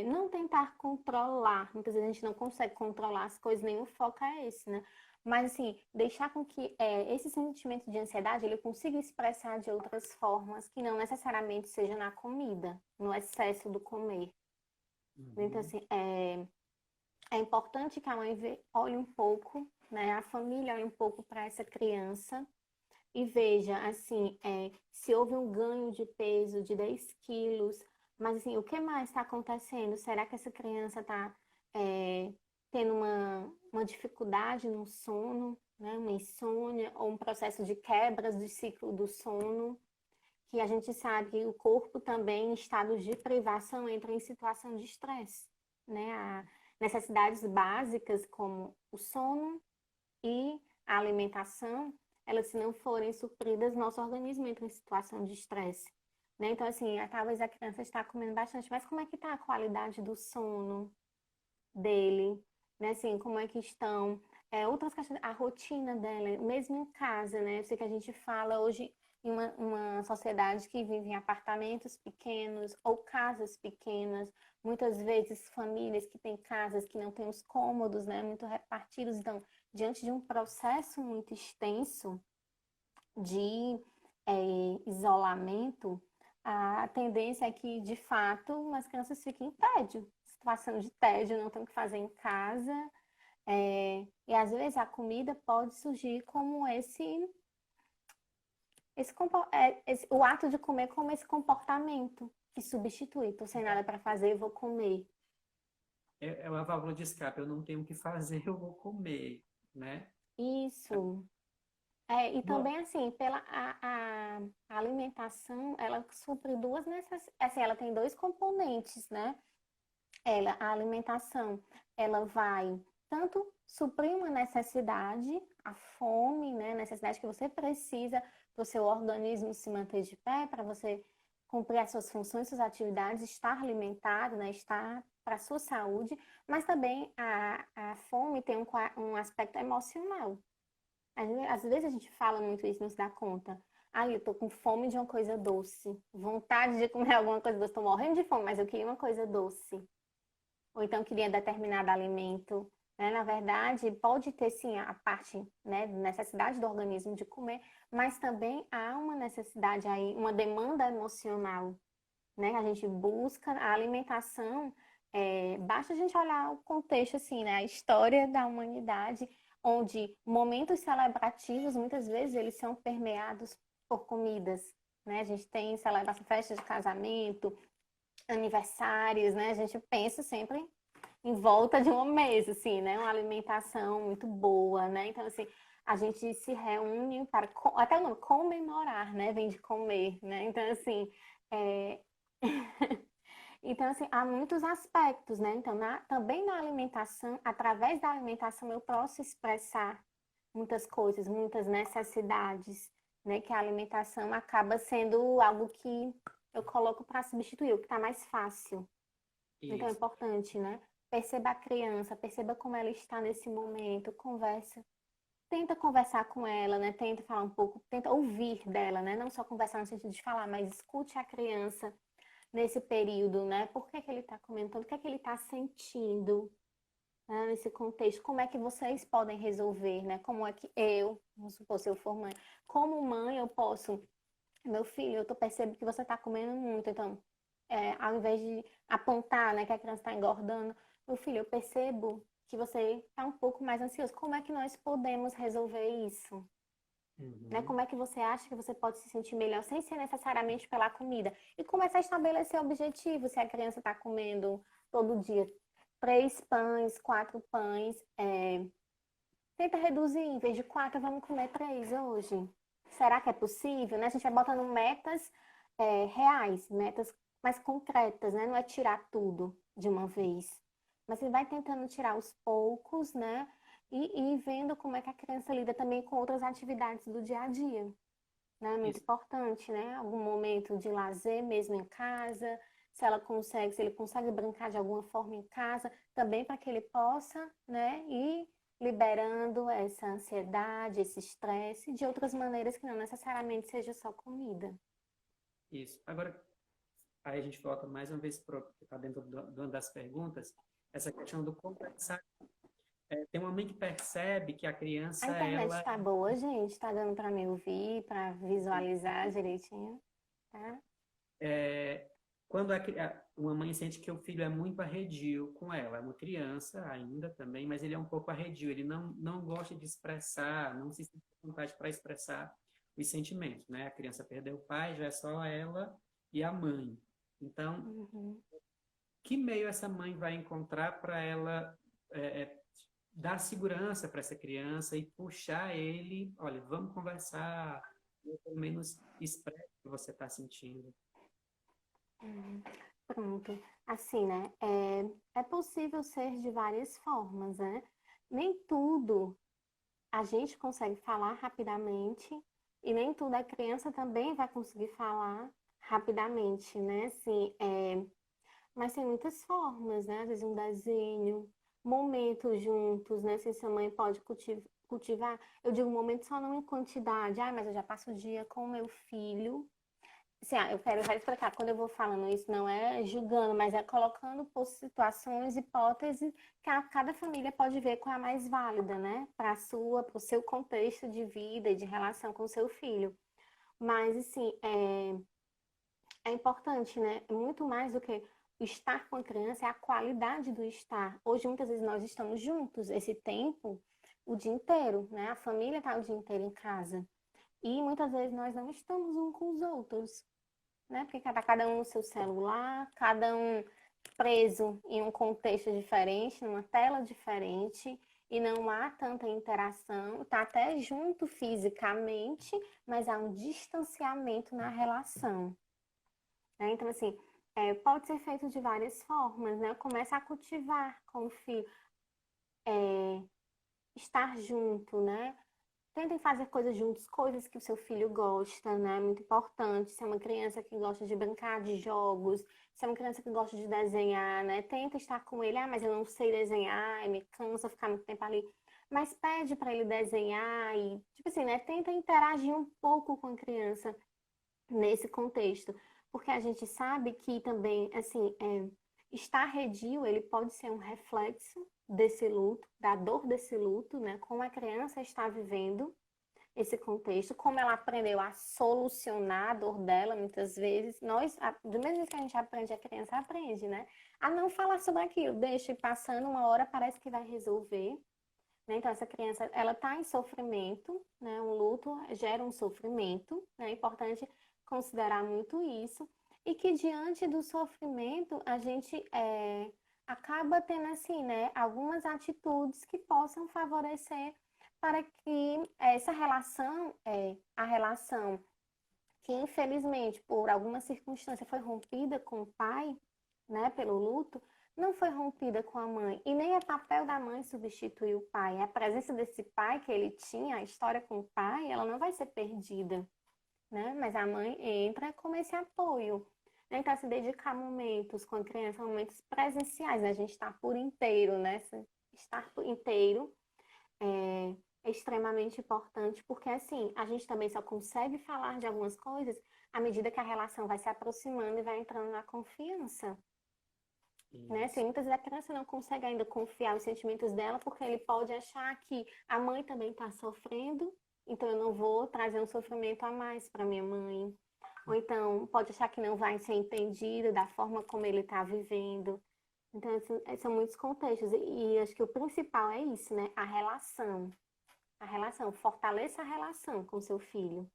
não tentar controlar. Muitas vezes a gente não consegue controlar as coisas, nem o foco é esse, né? Mas, assim, deixar com que esse sentimento de ansiedade ele consiga expressar de outras formas, que não necessariamente seja na comida, no excesso do comer. Então, Uhum. assim, é importante que a mãe olhe um pouco, né? A família olhe um pouco para essa criança e veja, assim, se houve um ganho de peso de 10 quilos, mas, assim, o que mais está acontecendo? Será que essa criança está tendo uma dificuldade no sono, né? Uma insônia ou um processo de quebras do ciclo do sono? Que a gente sabe que o corpo também, em estados de privação, entra em situação de estresse, né? Necessidades básicas como o sono e a alimentação, elas se não forem supridas, nosso organismo entra em situação de estresse. Né? Então, assim, talvez a criança está comendo bastante, mas como é que está a qualidade do sono dele? Né? Assim, como é que estão outras questões, a rotina dela, mesmo em casa, né? Eu sei que a gente fala hoje em uma sociedade que vive em apartamentos pequenos ou casas pequenas, muitas vezes famílias que têm casas que não têm os cômodos, né? Muito repartidos, então, diante de um processo muito extenso de isolamento, a tendência é que, de fato, as crianças fiquem em tédio, situação de tédio, não tem o que fazer em casa, e às vezes a comida pode surgir como o ato de comer como esse comportamento que substitui. Tô sem nada para fazer, vou comer. É uma válvula de escape, eu não tenho o que fazer, eu vou comer, né? Isso. E Bom, também, assim, a alimentação, ela supre duas necessidades. Assim, ela tem dois componentes, né? A alimentação, ela vai tanto suprir uma necessidade, a fome, né? Necessidade que você precisa para o seu organismo se manter de pé, para você cumprir as suas funções, suas atividades, estar alimentado, né? Estar para a sua saúde, mas também a fome tem um aspecto emocional. Às vezes a gente fala muito isso, não se dá conta. Eu tô com fome de uma coisa doce. Vontade de comer alguma coisa doce. Tô morrendo de fome, mas eu queria uma coisa doce. Ou então queria determinado alimento. Né? Na verdade, pode ter sim a parte, né, necessidade do organismo de comer, mas também há uma necessidade aí, uma demanda emocional, né? A gente busca a alimentação. Basta a gente olhar o contexto, assim, né? A história da humanidade, onde momentos celebrativos, muitas vezes, eles são permeados por comidas, né? A gente tem celebração, festas de casamento, aniversários, né? A gente pensa sempre em volta de uma mesa, assim, né? Uma alimentação muito boa, né? Então, assim, a gente se reúne para, até o nome, comemorar, né? Vem de comer, né? Então, assim, é... Então, assim, há muitos aspectos, né? Então, também na alimentação, através da alimentação, eu posso expressar muitas coisas, muitas necessidades, né? Que a alimentação acaba sendo algo que eu coloco para substituir, o que está mais fácil. Então, é isso. importante, né? Perceba a criança, perceba como ela está nesse momento, conversa. Tenta conversar com ela, né? Tenta falar um pouco, tenta ouvir dela, né? Não só conversar no sentido de falar, mas escute a criança nesse período, né? Por que que ele está comentando? O que é que ele está sentindo, né? Nesse contexto? Como é que vocês podem resolver, né? Como é que vamos supor, se eu for mãe, como mãe eu posso, meu filho, eu tô percebendo que você está comendo muito, então, ao invés de apontar, né, que a criança está engordando, meu filho, eu percebo que você está um pouco mais ansioso. Como é que nós podemos resolver isso? Né? Uhum. Como é que você acha que você pode se sentir melhor sem ser necessariamente pela comida? E começar a estabelecer objetivos. Se a criança está comendo todo dia 3 pães, 4 pães, tenta reduzir. Em vez de 4, vamos comer 3 hoje. Será que é possível? Né? A gente vai botando metas reais, metas mais concretas, né? Não é tirar tudo de uma vez. Mas você vai tentando tirar aos poucos, né? E vendo como é que a criança lida também com outras atividades do dia a dia, né? Muito Isso. importante, né? Algum momento de lazer mesmo em casa, se ele consegue brincar de alguma forma em casa, também para que ele possa, né, ir liberando essa ansiedade, esse estresse de outras maneiras que não necessariamente seja só comida. Isso. Agora, aí a gente volta mais uma vez para tá dentro de uma das perguntas, essa questão do compensar. Tem uma mãe que percebe que a A criança, internet ela, está boa, gente? Está dando para me ouvir, para visualizar direitinho, tá? é, quando uma mãe sente que o filho é muito arredio com ela. É uma criança ainda também, mas ele é um pouco arredio. Ele não gosta de expressar, não se sente à vontade para expressar os sentimentos, né? A criança perdeu o pai, já é só ela e a mãe. Então, Uhum. que meio essa mãe vai encontrar para ela dar segurança para essa criança e puxar ele, olha, vamos conversar, ou pelo menos expresse o que você está sentindo. Uhum. Pronto. Assim, né? É possível ser de várias formas, né? Nem tudo a gente consegue falar rapidamente e nem tudo a criança também vai conseguir falar rapidamente, né? Assim, mas tem muitas formas, né? Às vezes um desenho, momentos juntos, né? Se sua mãe pode cultivar, eu digo momento só não em quantidade. Ah, mas eu já passo o dia com o meu filho. Assim, eu quero já explicar, quando eu vou falando isso, não é julgando, mas é colocando por situações, hipóteses que cada família pode ver qual é a mais válida, né? Para o seu contexto de vida e de relação com o seu filho. Mas, assim, é importante, né? É muito mais do que o estar com a criança, é a qualidade do estar. Hoje, muitas vezes, nós estamos juntos, esse tempo, o dia inteiro, né? A família está o dia inteiro em casa. E muitas vezes nós não estamos uns com os outros, né? Porque cada um no seu celular, cada um preso em um contexto diferente, numa tela diferente, e não há tanta interação, está até junto fisicamente, mas há um distanciamento na relação, né? Então, assim, pode ser feito de várias formas, né? Começa a cultivar com o filho, estar junto, né? Tentem fazer coisas juntos, coisas que o seu filho gosta, né? Muito importante. Se é uma criança que gosta de brincar de jogos, se é uma criança que gosta de desenhar, né? Tenta estar com ele. Ah, mas eu não sei desenhar, e me cansa ficar muito tempo ali. Mas pede para ele desenhar e, tipo assim, né? Tenta interagir um pouco com a criança nesse contexto. Porque a gente sabe que também, assim, estar arredio, ele pode ser um reflexo desse luto, da dor desse luto, né? Como a criança está vivendo esse contexto, como ela aprendeu a solucionar a dor dela, muitas vezes. Do mesmo jeito que a gente aprende, a criança aprende, né? A não falar sobre aquilo, deixa ir passando uma hora, parece que vai resolver. Né? Então, essa criança, ela está em sofrimento, né? Um luto gera um sofrimento, né? É importante considerar muito isso. E que diante do sofrimento, a gente acaba tendo, assim, né? Algumas atitudes que possam favorecer para que essa relação, a relação que infelizmente por alguma circunstância foi rompida com o pai, né, pelo luto, não foi rompida com a mãe. E nem é papel da mãe substituir o pai. A presença desse pai que ele tinha, a história com o pai, ela não vai ser perdida, né? Mas a mãe entra como esse apoio. Né? Então, se dedicar momentos com a criança, momentos presenciais, né? A gente está por inteiro, né? Estar por inteiro é extremamente importante, porque assim, a gente também só consegue falar de algumas coisas à medida que a relação vai se aproximando e vai entrando na confiança, né? Assim, Isso. muitas vezes a criança não consegue ainda confiar nos sentimentos dela, porque ele pode achar que a mãe também está sofrendo, então eu não vou trazer um sofrimento a mais para minha mãe. Ou então pode achar que não vai ser entendido da forma como ele está vivendo. Então, são muitos contextos. E acho que o principal é isso, né? A relação. A relação, fortaleça a relação com seu filho,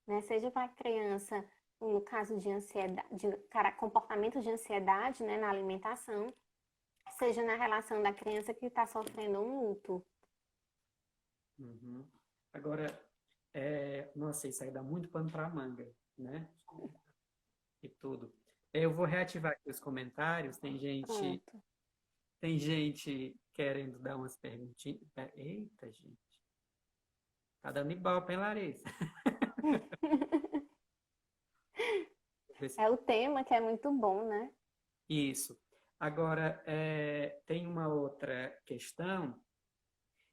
né? Seja para a criança, no caso de ansiedade, comportamento de ansiedade, né, na alimentação, seja na relação da criança que está sofrendo um luto. Uhum. Agora, nossa, isso aí dá muito pano para manga, né? E tudo. Eu vou reativar aqui os comentários. Pronto. Tem gente querendo dar umas perguntinhas. Eita, gente. Tá dando ibope, hein, Larissa? É o tema que é muito bom, né? Isso. Agora, tem uma outra questão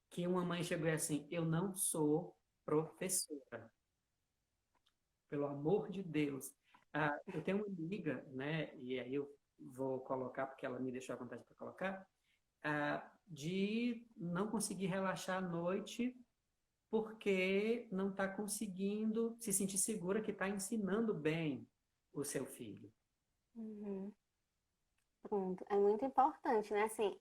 que uma mãe chegou assim, eu não sou professora, pelo amor de Deus. Ah, eu tenho uma amiga, né, e aí eu vou colocar, porque ela me deixou à vontade para colocar, de não conseguir relaxar à noite porque não está conseguindo se sentir segura que está ensinando bem o seu filho. Uhum. Pronto, é muito importante, né? Assim,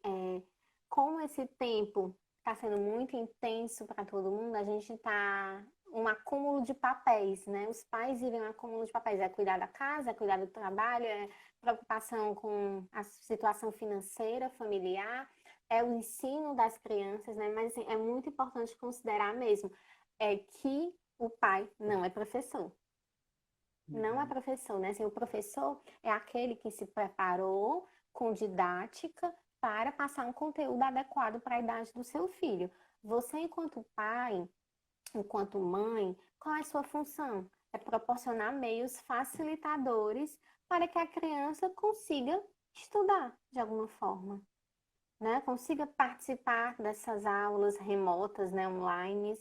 como esse tempo está sendo muito intenso para todo mundo, a gente está um acúmulo de papéis, né? Os pais vivem um acúmulo de papéis, é cuidar da casa, é cuidar do trabalho, é preocupação com a situação financeira, familiar, é o ensino das crianças, né? Mas assim, é muito importante considerar mesmo que o pai não é professor. Não é Uhum. professor, né? Assim, o professor é aquele que se preparou com didática para passar um conteúdo adequado para a idade do seu filho. Você, enquanto pai, enquanto mãe, qual é a sua função? É proporcionar meios facilitadores para que a criança consiga estudar de alguma forma, né? Consiga participar dessas aulas remotas, né, online.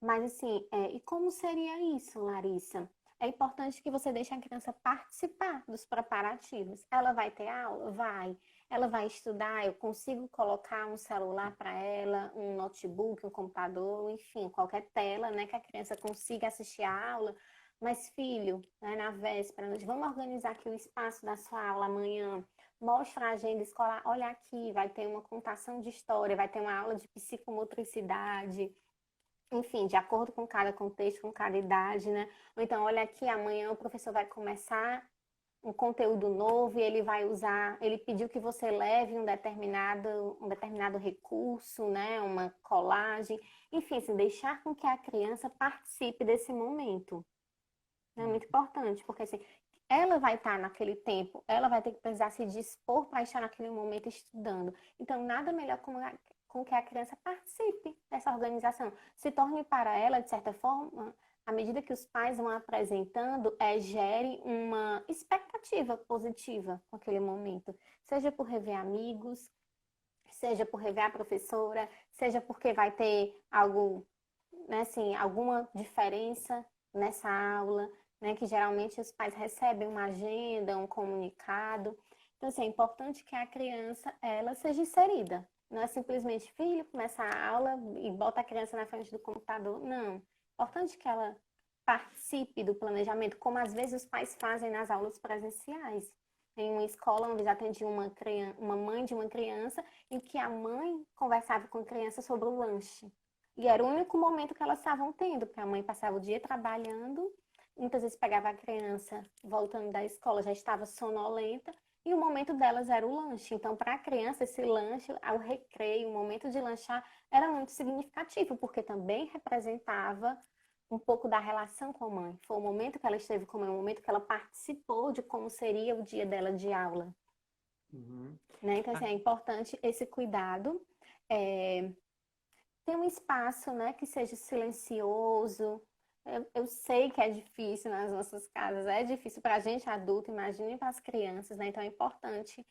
Mas assim, e como seria isso, Larissa? É importante que você deixe a criança participar dos preparativos. Ela vai ter aula? Vai. Ela vai estudar? Eu consigo colocar um celular para ela, um notebook, um computador, enfim, qualquer tela, né, que a criança consiga assistir a aula. Mas, filho, né, na véspera, nós vamos organizar aqui o espaço da sua aula amanhã. Mostra a agenda escolar. Olha aqui, vai ter uma contação de história, vai ter uma aula de psicomotricidade, enfim, de acordo com cada contexto, com cada idade, né? Ou então, olha aqui, amanhã o professor vai começar um conteúdo novo e ele vai usar, ele pediu que você leve um determinado recurso, né? Uma colagem, enfim, assim, deixar com que a criança participe desse momento. É muito importante, porque assim, ela vai estar naquele tempo, ela vai ter que precisar se dispor para estar naquele momento estudando. Então, nada melhor com que a criança participe dessa organização. Se torne para ela, de certa forma, à medida que os pais vão apresentando, gere uma expectativa positiva com aquele momento. Seja por rever amigos, seja por rever a professora, seja porque vai ter algo, né, assim, alguma diferença nessa aula, né, que geralmente os pais recebem uma agenda, um comunicado. Então, assim, é importante que a criança, ela seja inserida. Não é simplesmente, filho, começa a aula e bota a criança na frente do computador. Não. É importante que ela participe do planejamento, como às vezes os pais fazem nas aulas presenciais. Em uma escola onde já atendi uma mãe de uma criança, em que a mãe conversava com a criança sobre o lanche. E era o único momento que elas estavam tendo, porque a mãe passava o dia trabalhando, muitas vezes pegava a criança voltando da escola, já estava sonolenta, e o momento delas era o lanche. Então, para a criança, esse lanche, o recreio, o momento de lanchar, era muito significativo, porque também representava um pouco da relação com a mãe. Foi o momento que ela esteve com a mãe, o momento que ela participou de como seria o dia dela de aula. Uhum. Né? Então, assim, Ah, é importante esse cuidado. É, ter um espaço, né, que seja silencioso. Eu sei que é difícil nas nossas casas, é difícil para a gente adulto, imagine para as crianças, né? Então é importante.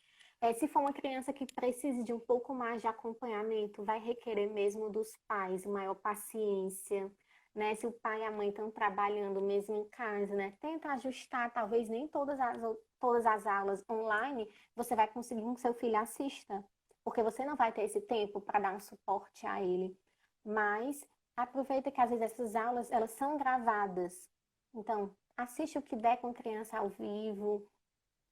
Se for uma criança que precise de um pouco mais de acompanhamento, vai requerer mesmo dos pais maior paciência, né? Se o pai e a mãe estão trabalhando mesmo em casa, né? Tenta ajustar, talvez nem todas as aulas online você vai conseguir que seu filho assista, porque você não vai ter esse tempo para dar um suporte a ele. Mas aproveita que às vezes essas aulas, elas são gravadas. Então, assiste o que der com criança ao vivo,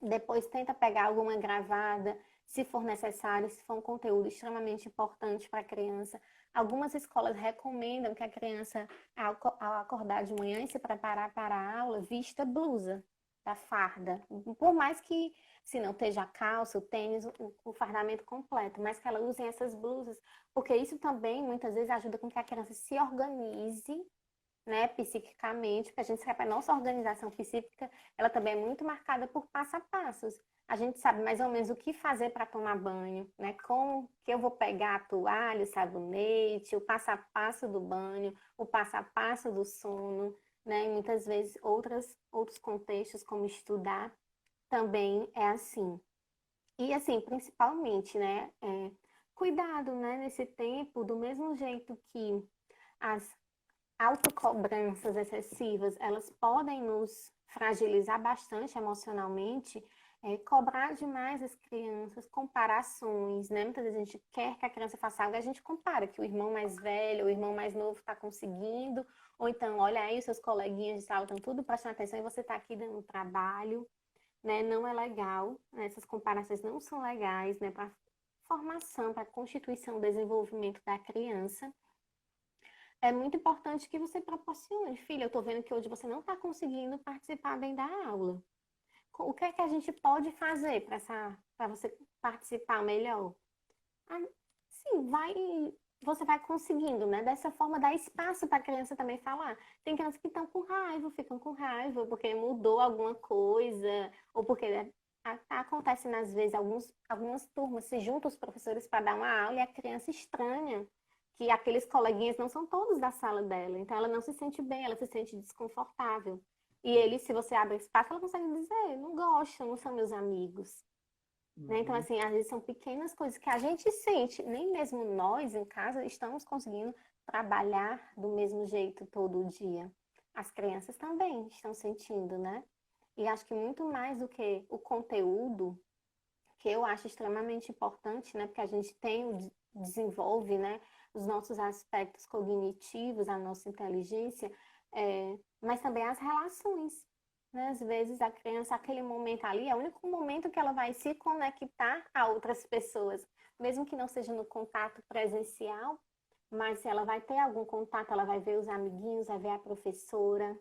depois tenta pegar alguma gravada, se for necessário, se for um conteúdo extremamente importante para a criança. Algumas escolas recomendam que a criança, ao acordar de manhã e se preparar para a aula, vista blusa da farda. Por mais que, se não esteja a calça, o tênis, o fardamento completo, mas que ela use essas blusas, porque isso também, muitas vezes, ajuda com que a criança se organize, né, psiquicamente, porque a gente sabe que a nossa organização psíquica, ela também é muito marcada por passo a passos. A gente sabe mais ou menos o que fazer para tomar banho, né? Como que eu vou pegar a toalha, o sabonete, o passo a passo do banho, o passo a passo do sono, né? E muitas vezes outros contextos, como estudar, também é assim. E assim, principalmente, né? Cuidado, né? Nesse tempo, do mesmo jeito que as autocobranças excessivas, elas podem nos fragilizar bastante emocionalmente, cobrar demais as crianças, comparações, né? Muitas vezes a gente quer que a criança faça algo, a gente compara que o irmão mais velho, o irmão mais novo está conseguindo, ou então, olha aí, os seus coleguinhas de sala estão tudo prestando atenção e você está aqui dando trabalho. né? Não é legal, né? Essas comparações não são legais, né? Para formação, para a constituição, desenvolvimento da criança. É muito importante que você proporcione. Filha, eu estou vendo que hoje você não está conseguindo participar bem da aula. O que é que a gente pode fazer para você participar melhor? Ah, sim, você vai conseguindo, né? Dessa forma, dá espaço para a criança também falar. Tem crianças que estão com raiva, ficam com raiva porque mudou alguma coisa, ou porque acontece, às vezes, algumas turmas se juntam os professores para dar uma aula e a criança estranha que aqueles coleguinhas não são todos da sala dela. Então, ela não se sente bem, ela se sente desconfortável. E ele, se você abre espaço, ela consegue dizer, não gosto, não são meus amigos. Né? Então, Uhum. assim, às vezes são pequenas coisas que a gente sente, nem mesmo nós em casa estamos conseguindo trabalhar do mesmo jeito todo dia. As crianças também estão sentindo, né? E acho que muito mais do que o conteúdo, que eu acho extremamente importante, né? Porque a gente desenvolve, né? Os nossos aspectos cognitivos, a nossa inteligência, mas também as relações, né? Às vezes a criança, aquele momento ali, é o único momento que ela vai se conectar a outras pessoas, mesmo que não seja no contato presencial, mas ela vai ter algum contato, ela vai ver os amiguinhos, vai ver a professora,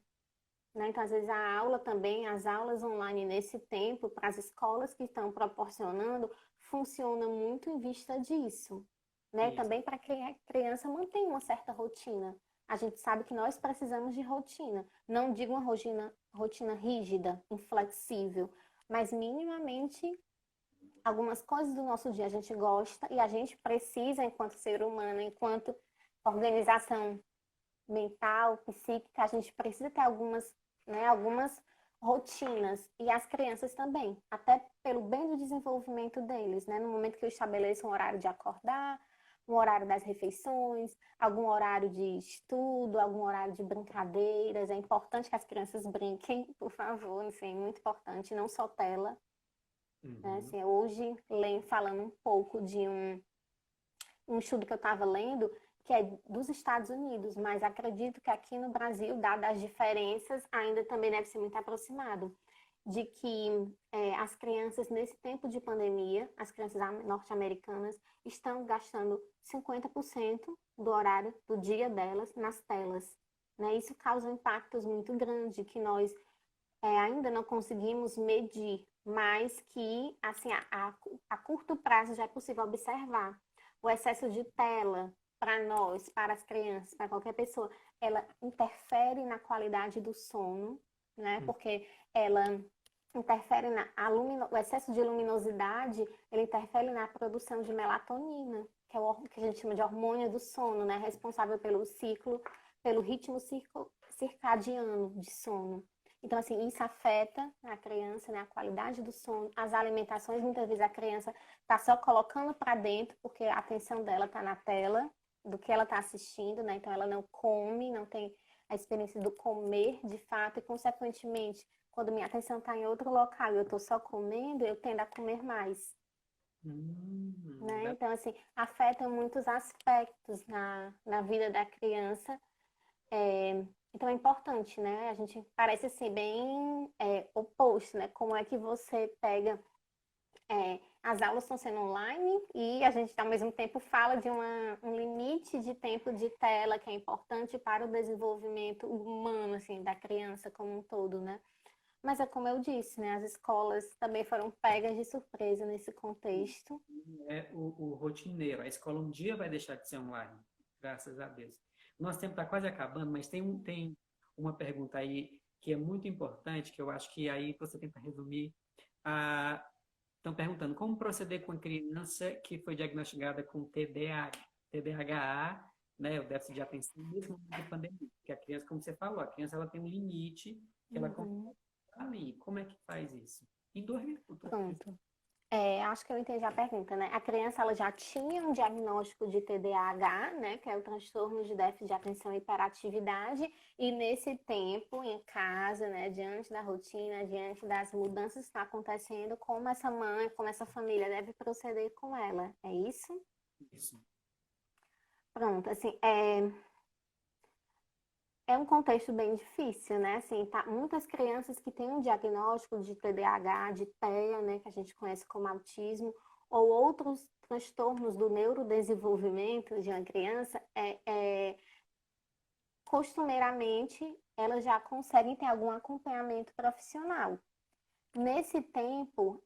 né? Então, às vezes, a aula também, as aulas online nesse tempo, para as escolas que estão proporcionando, funciona muito em vista disso, né? Isso. Também para que a criança mantenha uma certa rotina. A gente sabe que nós precisamos de rotina. Não digo uma rotina rígida, inflexível, mas minimamente algumas coisas do nosso dia a gente gosta e a gente precisa, enquanto ser humano, enquanto organização mental, psíquica, a gente precisa ter algumas rotinas. E as crianças também, até pelo bem do desenvolvimento deles, né? No momento que eu estabeleço um horário de acordar, um horário das refeições, algum horário de estudo, algum horário de brincadeiras. É importante que as crianças brinquem, por favor, assim, é muito importante, não só tela. Né? Uhum. Assim, hoje, falando um pouco de um estudo que eu estava lendo, que é dos Estados Unidos, mas acredito que aqui no Brasil, dadas as diferenças, ainda também deve ser muito aproximado, de que as crianças, nesse tempo de pandemia, as crianças norte-americanas, estão gastando 50% do horário do dia delas nas telas. Né? Isso causa impactos muito grandes, que nós ainda não conseguimos medir, mas que assim, a curto prazo já é possível observar. O excesso de tela para nós, para as crianças, para qualquer pessoa, ela interfere na qualidade do sono, né? Uhum. Porque ela interfere o excesso de luminosidade, ele interfere na produção de melatonina, que é que a gente chama de hormônio do sono, né? Responsável pelo ritmo circadiano de sono. Então, assim, isso afeta a criança, né, a qualidade do sono, as alimentações. Muitas vezes a criança está só colocando para dentro, porque a atenção dela está na tela, do que ela está assistindo, né? Então, ela não come, não tem a experiência do comer de fato, e, consequentemente, quando minha atenção está em outro local e eu estou só comendo, eu tendo a comer mais. Né? Dá- Então, assim, afeta muitos aspectos na vida da criança. Então é importante, né? A gente parece assim bem oposto, né? Como é que você pega as aulas estão sendo online e a gente ao mesmo tempo fala de um limite de tempo de tela que é importante para o desenvolvimento humano, assim, da criança como um todo, né? Mas é como eu disse, né? As escolas também foram pegas de surpresa nesse contexto. É o rotineiro. A escola um dia vai deixar de ser online, graças a Deus. Nosso tempo está quase acabando, mas tem uma pergunta aí que é muito importante, que eu acho que aí você tenta resumir. Estão perguntando como proceder com a criança que foi diagnosticada com TDAH, né, o déficit de atenção, nesse momento de pandemia. Porque a criança, como você falou, a criança ela tem um limite que ela consegue Uhum. ali. Como é que faz isso? Em 2 minutos. Pronto. Acho que eu entendi a pergunta, né? A criança ela já tinha um diagnóstico de TDAH, né? Que é o transtorno de déficit de atenção e hiperatividade, e nesse tempo, em casa, né? Diante da rotina, diante das mudanças que estão acontecendo, como essa mãe, como essa família deve proceder com ela. É isso? Isso. Pronto, assim, é um contexto bem difícil, né? Assim, tá, muitas crianças que têm um diagnóstico de TDAH, de TEA, né, que a gente conhece como autismo, ou outros transtornos do neurodesenvolvimento de uma criança, costumeiramente elas já conseguem ter algum acompanhamento profissional. Nesse tempo,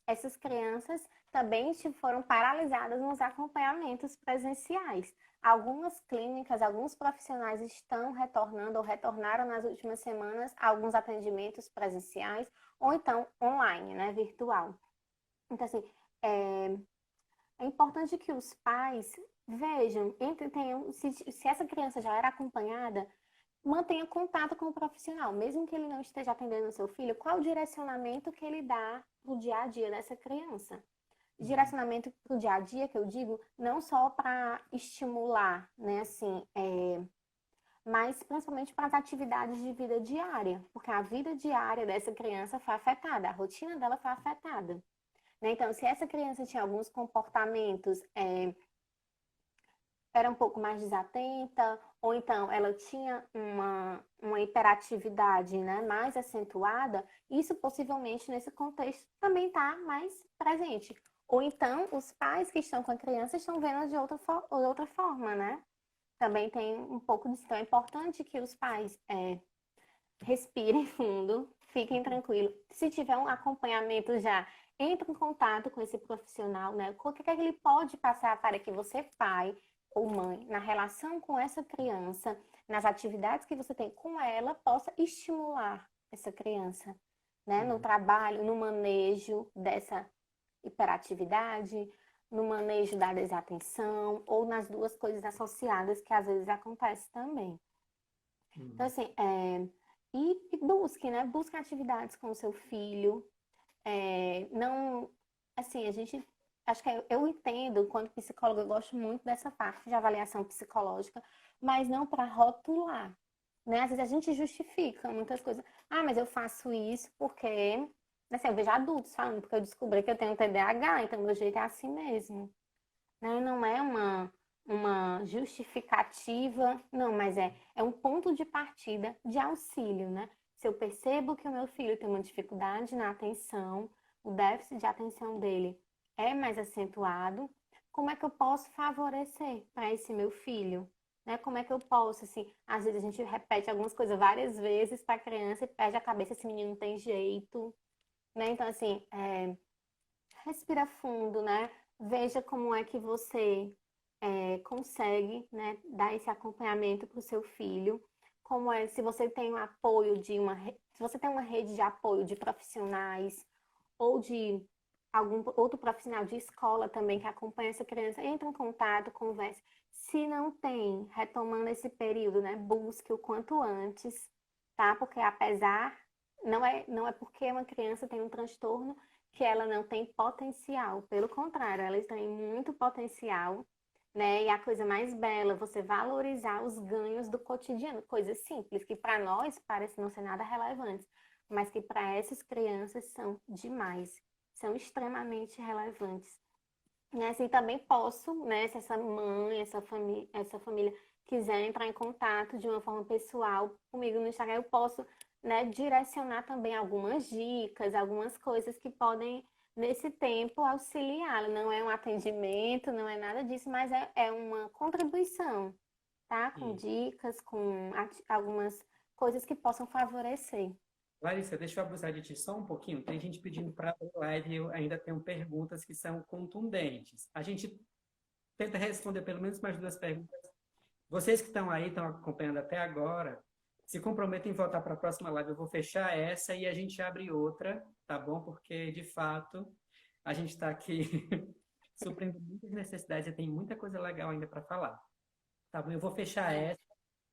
essas crianças também foram paralisadas nos acompanhamentos presenciais. Algumas clínicas, alguns profissionais estão retornando ou retornaram nas últimas semanas a alguns atendimentos presenciais ou então online, né, virtual. Então, assim, é, é importante que os pais vejam, tenham, se essa criança já era acompanhada, mantenha contato com o profissional, mesmo que ele não esteja atendendo o seu filho, qual o direcionamento que ele dá para o dia a dia dessa criança. Uhum. Direcionamento para o dia a dia, que eu digo, não só para estimular, né, assim, mas principalmente para as atividades de vida diária, porque a vida diária dessa criança foi afetada, a rotina dela foi afetada. Né? Então, se essa criança tinha alguns comportamentos era um pouco mais desatenta, ou então ela tinha uma hiperatividade, né, mais acentuada, isso possivelmente nesse contexto também está mais presente. Ou então os pais que estão com a criança estão vendo de outra forma, né? Também tem um pouco disso. Então é importante que os pais respirem fundo, fiquem tranquilos. Se tiver um acompanhamento já, entre em contato com esse profissional, né? O que é que ele pode passar para que você, pai ou mãe, na relação com essa criança, nas atividades que você tem com ela, possa estimular essa criança, né? No Uhum. trabalho, no manejo dessa hiperatividade, no manejo da desatenção, ou nas duas coisas associadas que às vezes acontece também. Então, Uhum. assim, e busque, né? Busque atividades com o seu filho. Não, assim, a gente, acho que eu entendo, quando psicóloga, eu gosto muito dessa parte de avaliação psicológica, mas não para rotular, né? Às vezes a gente justifica muitas coisas. Ah, mas eu faço isso porque, assim, eu vejo adultos falando, porque eu descobri que eu tenho TDAH, então meu jeito é assim mesmo, né? Não é uma justificativa, não, mas é um ponto de partida de auxílio, né? Se eu percebo que o meu filho tem uma dificuldade na atenção, o déficit de atenção dele é mais acentuado, como é que eu posso favorecer para esse meu filho? Né? Como é que eu posso, assim, às vezes a gente repete algumas coisas várias vezes para a criança e perde a cabeça, esse menino não tem jeito, né? Então, assim, respira fundo, né? Veja como é que você consegue, né, dar esse acompanhamento para o seu filho. Como é, se você tem o apoio se você tem uma rede de apoio de profissionais ou de algum outro profissional de escola também que acompanha essa criança, entre em contato, converse. Se não tem, retomando esse período, né, busque o quanto antes, tá? Porque apesar, não é porque uma criança tem um transtorno que ela não tem potencial. Pelo contrário, ela tem muito potencial, né? E a coisa mais bela, você valorizar os ganhos do cotidiano, coisas simples que para nós parecem não ser nada relevantes, mas que para essas crianças são demais, são extremamente relevantes. Né? Assim, também posso, né, se essa mãe, essa família quiser entrar em contato de uma forma pessoal comigo no Instagram, eu posso, né, direcionar também algumas dicas, algumas coisas que podem, nesse tempo, auxiliá-la. Não é um atendimento, não é nada disso, mas é uma contribuição, tá? Com E, dicas, com algumas coisas que possam favorecer. Larissa, deixa eu abusar de ti só um pouquinho. Tem gente pedindo para a live e eu ainda tenho perguntas que são contundentes. A gente tenta responder pelo menos mais duas perguntas. Vocês que estão aí, estão acompanhando até agora, se comprometem em voltar para a próxima live. Eu vou fechar essa e a gente abre outra, tá bom? Porque, de fato, a gente está aqui suprindo muitas necessidades e tem muita coisa legal ainda para falar. Tá bom? Eu vou fechar É, essa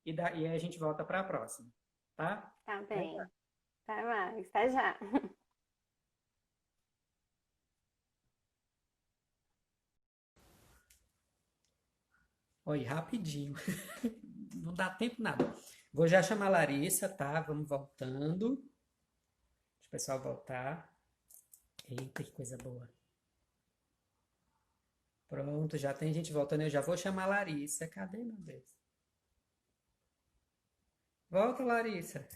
e aí a gente volta para a próxima, tá? tá bem. Tá mais, tá já. Oi, rapidinho. Não dá tempo nada. Vou já chamar a Larissa, tá? Vamos voltando. Deixa o pessoal voltar. Eita, que coisa boa. Pronto, já tem gente voltando. Eu já vou chamar a Larissa. Cadê, meu Deus? Volta, Larissa.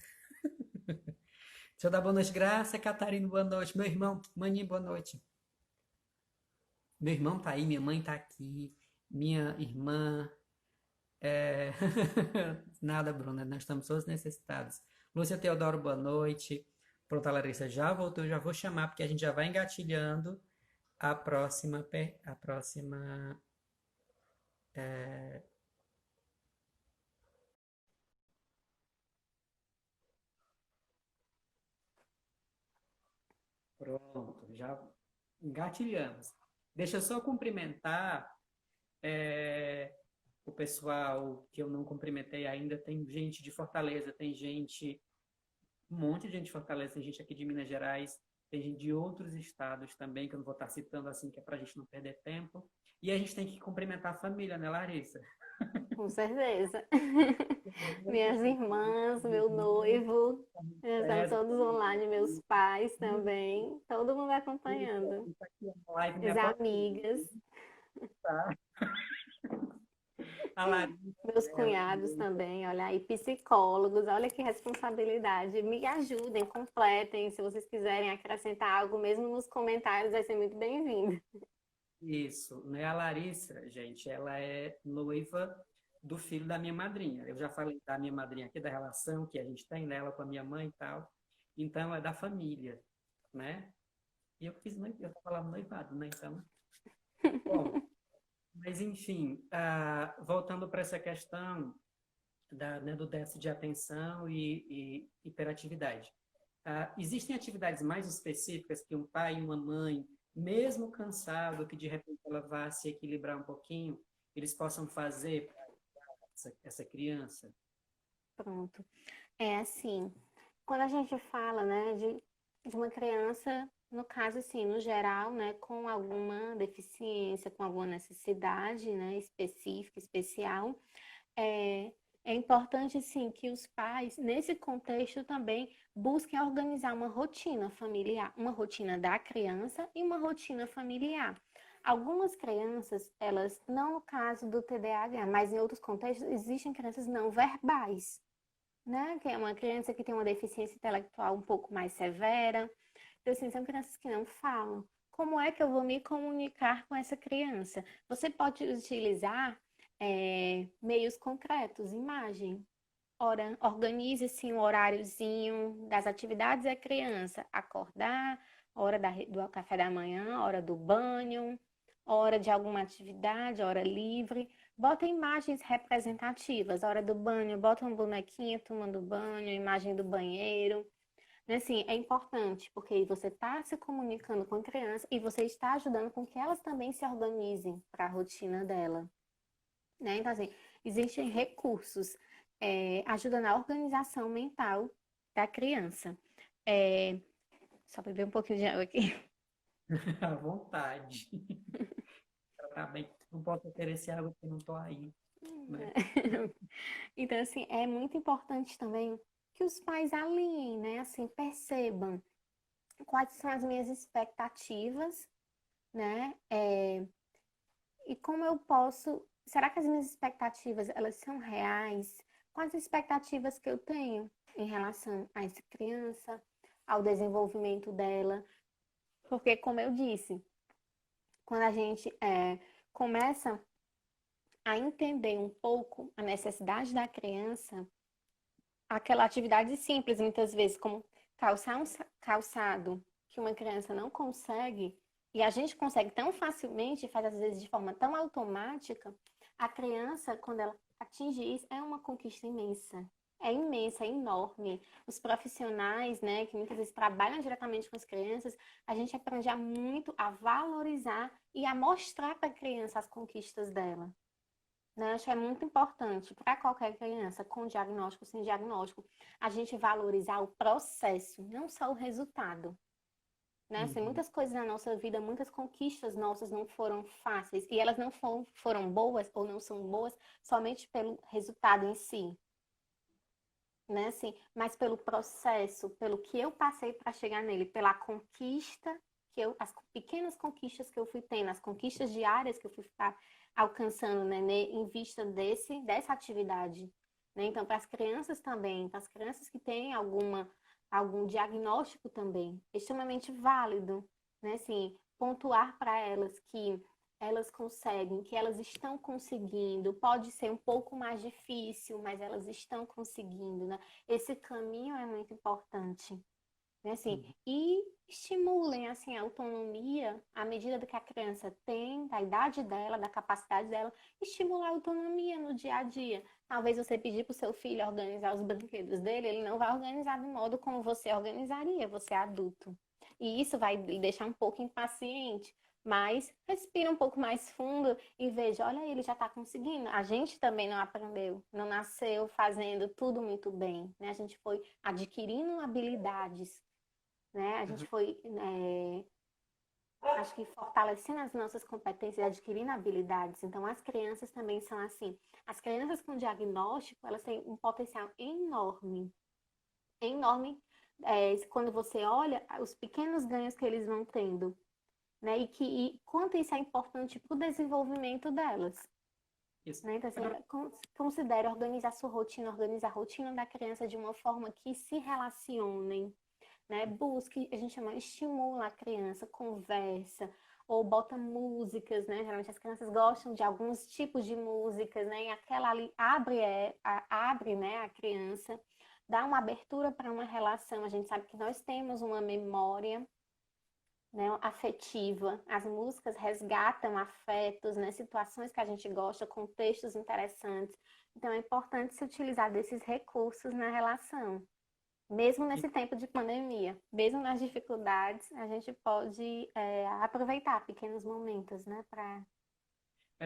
Deixa eu dar boa noite, Graça, Catarina, boa noite. Meu irmão, Maninho, boa noite. Meu irmão tá aí, minha mãe tá aqui, minha irmã. É... Nada, Bruna, nós estamos todos necessitados. Lúcia Teodoro, boa noite. Pronto, a Larissa já voltou, eu já vou chamar, porque a gente já vai engatilhando a próxima. A próxima. Pronto, já engatilhamos. Deixa eu só cumprimentar o pessoal que eu não cumprimentei ainda. Tem gente de Fortaleza, tem gente, um monte de gente de Fortaleza, tem gente aqui de Minas Gerais, tem gente de outros estados também, que eu não vou estar citando assim, que é para a gente não perder tempo. E a gente tem que cumprimentar a família, né, Larissa? Com certeza. Minhas irmãs, meu noivo, já estão É, todos online, meus pais também, todo mundo acompanhando. tá aqui na live, As minha amigas, tá? A Larissa, meus ela, cunhados também, olha aí, psicólogos, olha que responsabilidade. Me ajudem, completem, se vocês quiserem acrescentar algo, mesmo nos comentários, vai ser muito bem-vindo. isso, né? A Larissa, gente, ela é noiva do filho da minha madrinha. Eu já falei da minha madrinha aqui, da relação que a gente tem nela com a minha mãe e tal. Então, é da família, né? E eu fiz, eu tô falando noivado, né? Então, bom, mas enfim, voltando para essa questão né, do déficit de atenção e hiperatividade. Existem atividades mais específicas que um pai e uma mãe, mesmo cansado, que de repente ela vá se equilibrar um pouquinho, eles possam fazer para essa criança? Pronto. É assim, quando a gente fala, né, de uma criança, no caso, assim, no geral, né, com alguma deficiência, com alguma necessidade, né, específica, especial, é, é importante, sim, que os pais, nesse contexto também, busquem organizar uma rotina familiar, uma rotina da criança e uma rotina familiar. Algumas crianças, elas, não no caso do TDAH, mas em outros contextos, existem crianças não verbais, né? Que é uma criança que tem uma deficiência intelectual um pouco mais severa. Então, assim, são crianças que não falam. Como é que eu vou me comunicar com essa criança? Você pode utilizar meios concretos, imagem. Ora, organize assim um horáriozinho das atividades da criança. Acordar, hora do café da manhã, hora do banho, hora de alguma atividade, hora livre. Bota imagens representativas. Hora do banho, bota um bonequinho tomando banho, imagem do banheiro. Assim, é importante, porque você está se comunicando com a criança e você está ajudando com que elas também se organizem para a rotina dela, né? Então, assim, existem recursos, ajuda na organização mental da criança. É, só beber um pouquinho de água aqui. À vontade. Tá bem. Não posso oferecer algo que não estou aí, né? Então, assim, é muito importante também que os pais alinhem, né? Assim, percebam quais são as minhas expectativas, né? E como eu posso... Será que as minhas expectativas, elas são reais? Quais as expectativas que eu tenho em relação a essa criança, ao desenvolvimento dela? Porque, como eu disse, quando a gente começa a entender um pouco a necessidade da criança, aquela atividade simples, muitas vezes, como calçar um calçado que uma criança não consegue, e a gente consegue tão facilmente, faz às vezes de forma tão automática, a criança, quando ela atinge isso, é uma conquista imensa. É imensa, é enorme. Os profissionais, né, que muitas vezes trabalham diretamente com as crianças, a gente aprende muito a valorizar e a mostrar para a criança as conquistas dela, né? Acho que é muito importante para qualquer criança, com diagnóstico, sem diagnóstico, a gente valorizar o processo, não só o resultado. Né? Assim, Uhum. muitas coisas na nossa vida, muitas conquistas nossas não foram fáceis e elas não foram boas ou não são boas somente pelo resultado em si, né? Assim, mas pelo processo, pelo que eu passei para chegar nele, pela conquista as pequenas conquistas que eu fui tendo, as conquistas diárias que eu fui alcançando, né, em vista dessa atividade, né? Então, para as crianças também, para as crianças que têm algum diagnóstico também, é extremamente válido, né? Assim, pontuar para elas que elas conseguem, que elas estão conseguindo, pode ser um pouco mais difícil, mas elas estão conseguindo, né? Esse caminho é muito importante, né? Assim, Uhum. e estimulem assim a autonomia à medida que a criança tem, da idade dela, da capacidade dela, estimular a autonomia no dia a dia. Talvez você pedir para o seu filho organizar os brinquedos dele, ele não vai organizar do modo como você organizaria, você é adulto. E isso vai lhe deixar um pouco impaciente. Mas respira um pouco mais fundo e veja, olha, ele já está conseguindo. A gente também não aprendeu, não nasceu fazendo tudo muito bem, né? A gente foi adquirindo habilidades, né? A gente Uhum. foi, acho que fortalecendo as nossas competências, adquirindo habilidades. Então, as crianças também são assim. As crianças com diagnóstico, elas têm um potencial enorme, enorme, quando você olha os pequenos ganhos que eles vão tendo, né? E quanto isso é importante para o desenvolvimento delas. Isso. Né? Então, assim, Agora, considere organizar sua rotina, organizar a rotina da criança de uma forma que se relacionem, né? Busque, a gente chama, estimula a criança, conversa, ou bota músicas, né? Geralmente as crianças gostam de alguns tipos de músicas, né? E aquela ali abre, né, a criança, dá uma abertura para uma relação. A gente sabe que nós temos uma memória, né, afetiva. As músicas resgatam afetos, né, situações que a gente gosta, contextos interessantes. Então é importante se utilizar desses recursos na relação. Mesmo nesse tempo de pandemia, mesmo nas dificuldades, a gente pode aproveitar pequenos momentos, né, para...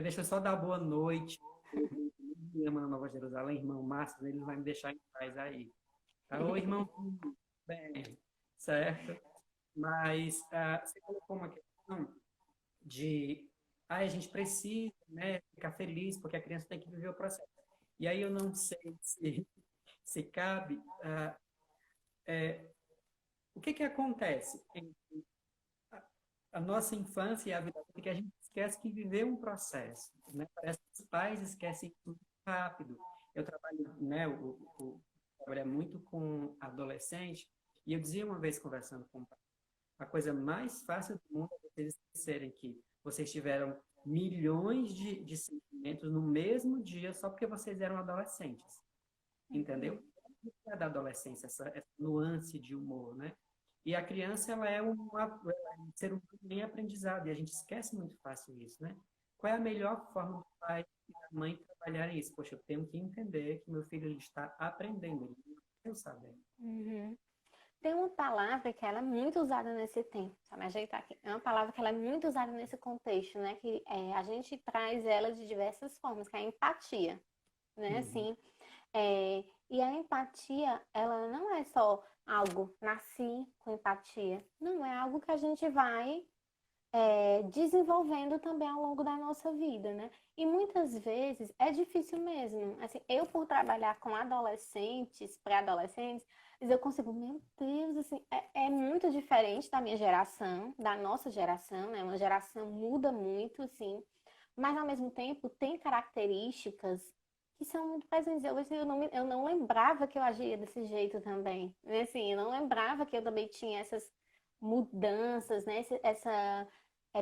deixa eu só dar boa noite. Me ama na Nova Jerusalém, irmão Márcio, ele vai me deixar em paz aí. Tá? Ô, irmão, bem, certo? Mas você colocou uma questão de a gente precisa, né, ficar feliz porque a criança tem que viver o processo. E aí eu não sei se cabe o que que acontece entre a nossa infância e a vida adulta, que a gente esquece que viveu um processo, né? Parece que os pais esquecem isso muito rápido. Eu trabalho, né, trabalho muito com adolescente e eu dizia uma vez conversando com o pai, a coisa mais fácil do mundo é vocês esquecerem que vocês tiveram milhões de sentimentos no mesmo dia só porque vocês eram adolescentes, entendeu? Uhum. É da adolescência, essa nuance de humor, né? E a criança, ela é um ser humano em aprendizado, e a gente esquece muito fácil isso, né? Qual é a melhor forma do pai e da mãe trabalharem isso? Poxa, eu tenho que entender que meu filho ele está aprendendo, ele não está sabendo. Uhum. Tem uma palavra que ela é muito usada nesse tempo, só me ajeitar aqui. É uma palavra que ela é muito usada nesse contexto, né? Que a gente traz ela de diversas formas, que é a empatia, né? Uhum. Assim, e a empatia, ela não é só algo, nasci com empatia. Não, é algo que a gente vai desenvolvendo também ao longo da nossa vida, né? E muitas vezes é difícil mesmo. Assim, eu por trabalhar com adolescentes, pré-adolescentes, eu consigo, meu Deus, assim, é muito diferente da minha geração, da nossa geração, né? Uma geração muda muito, assim, mas ao mesmo tempo tem características que são muito presentes. Eu não lembrava que eu agia desse jeito também, né? Assim, eu não lembrava que eu também tinha essas mudanças, né? Essa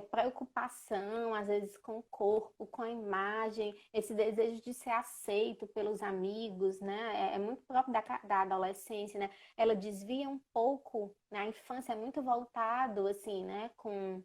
preocupação, às vezes, com o corpo, com a imagem, esse desejo de ser aceito pelos amigos, né? É muito próprio da adolescência, né? Ela desvia um pouco, né? A infância é muito voltado, assim, né? Com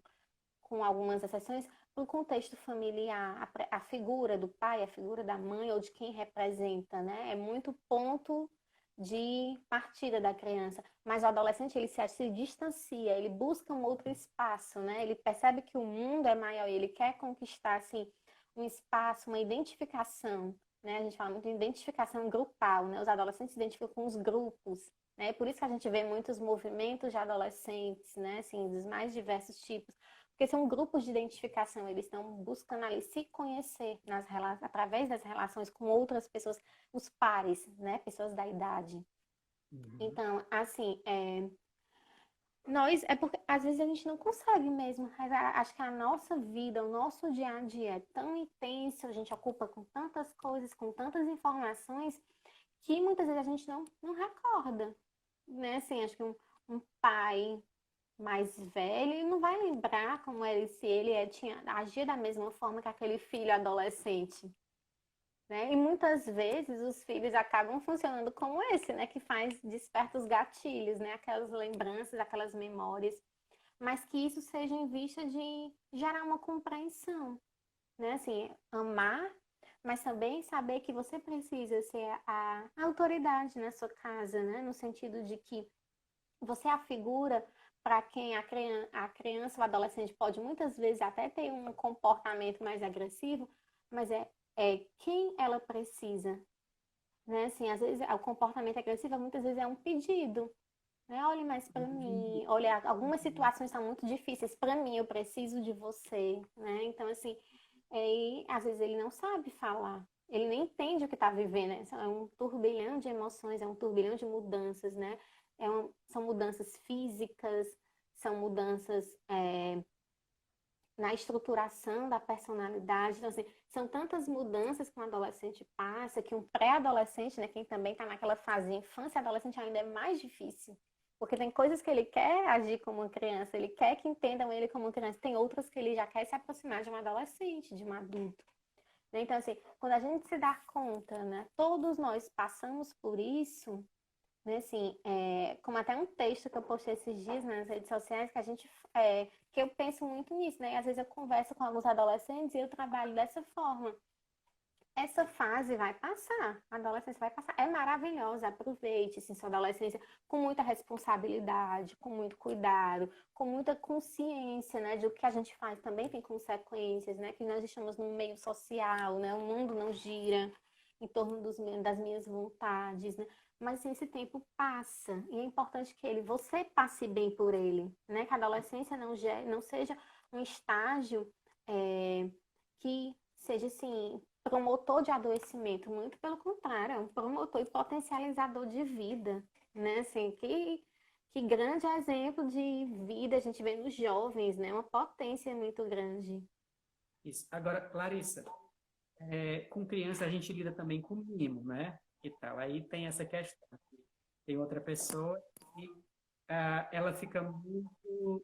algumas exceções, para o contexto familiar, a figura do pai, a figura da mãe ou de quem representa, né? É muito ponto de partida da criança. Mas o adolescente, ele se distancia, ele busca um outro espaço, né? Ele percebe que o mundo é maior e ele quer conquistar, assim, um espaço, uma identificação, né? A gente fala muito de identificação grupal, né? Os adolescentes se identificam com os grupos, né? Por isso que a gente vê muitos movimentos de adolescentes, né? Assim, dos mais diversos tipos, porque são grupos de identificação, eles estão buscando ali se conhecer através das relações com outras pessoas, os pares, né? Pessoas da idade. Uhum. Então, assim, é porque às vezes a gente não consegue mesmo, mas acho que a nossa vida, o nosso dia a dia é tão intenso, a gente ocupa com tantas coisas, com tantas informações, que muitas vezes a gente não recorda, né? Assim, acho que um pai mais velho, ele não vai lembrar como ele, se ele agia da mesma forma que aquele filho adolescente, né? E muitas vezes os filhos acabam funcionando como esse, né? Que desperta os gatilhos, né? Aquelas lembranças, aquelas memórias, mas que isso seja em vista de gerar uma compreensão, né? Assim, amar, mas também saber que você precisa ser a autoridade na sua casa, né? No sentido de que você é a figura para quem a criança ou adolescente pode muitas vezes até ter um comportamento mais agressivo, mas é quem ela precisa, né? Assim, às vezes o comportamento agressivo muitas vezes é um pedido, né? Olhe mais para mim, olha, algumas situações são muito difíceis para mim, eu preciso de você, né? Então, assim, às vezes ele não sabe falar, ele nem entende o que está vivendo, né? É um turbilhão de emoções, é um turbilhão de mudanças, né? São mudanças físicas, são mudanças na estruturação da personalidade. Então, assim, são tantas mudanças que um adolescente passa, que um pré-adolescente, né, quem também está naquela fase de infância e adolescente, ainda é mais difícil. Porque tem coisas que ele quer agir como uma criança, ele quer que entendam ele como uma criança, tem outras que ele já quer se aproximar de um adolescente, de um adulto. Então, assim, quando a gente se dá conta, né, todos nós passamos por isso, né, assim, como até um texto que eu postei esses dias nas redes sociais, que eu penso muito nisso, né? E às vezes eu converso com alguns adolescentes e eu trabalho dessa forma. Essa fase vai passar, a adolescência vai passar. É maravilhosa, aproveite assim, sua adolescência com muita responsabilidade, com muito cuidado, com muita consciência, né, de o que a gente faz também tem consequências, né, que nós estamos num meio social, né, o mundo não gira em torno das minhas vontades, né, mas assim, esse tempo passa e é importante que você passe bem por ele, né, que a adolescência não seja um estágio que seja assim promotor de adoecimento, muito pelo contrário, é um promotor e potencializador de vida, né? Assim, que grande exemplo de vida a gente vê nos jovens, né? Uma potência muito grande. Isso. Agora, Larissa, com criança a gente lida também com mimo, né? E tal. Aí tem essa questão. Tem outra pessoa que ela fica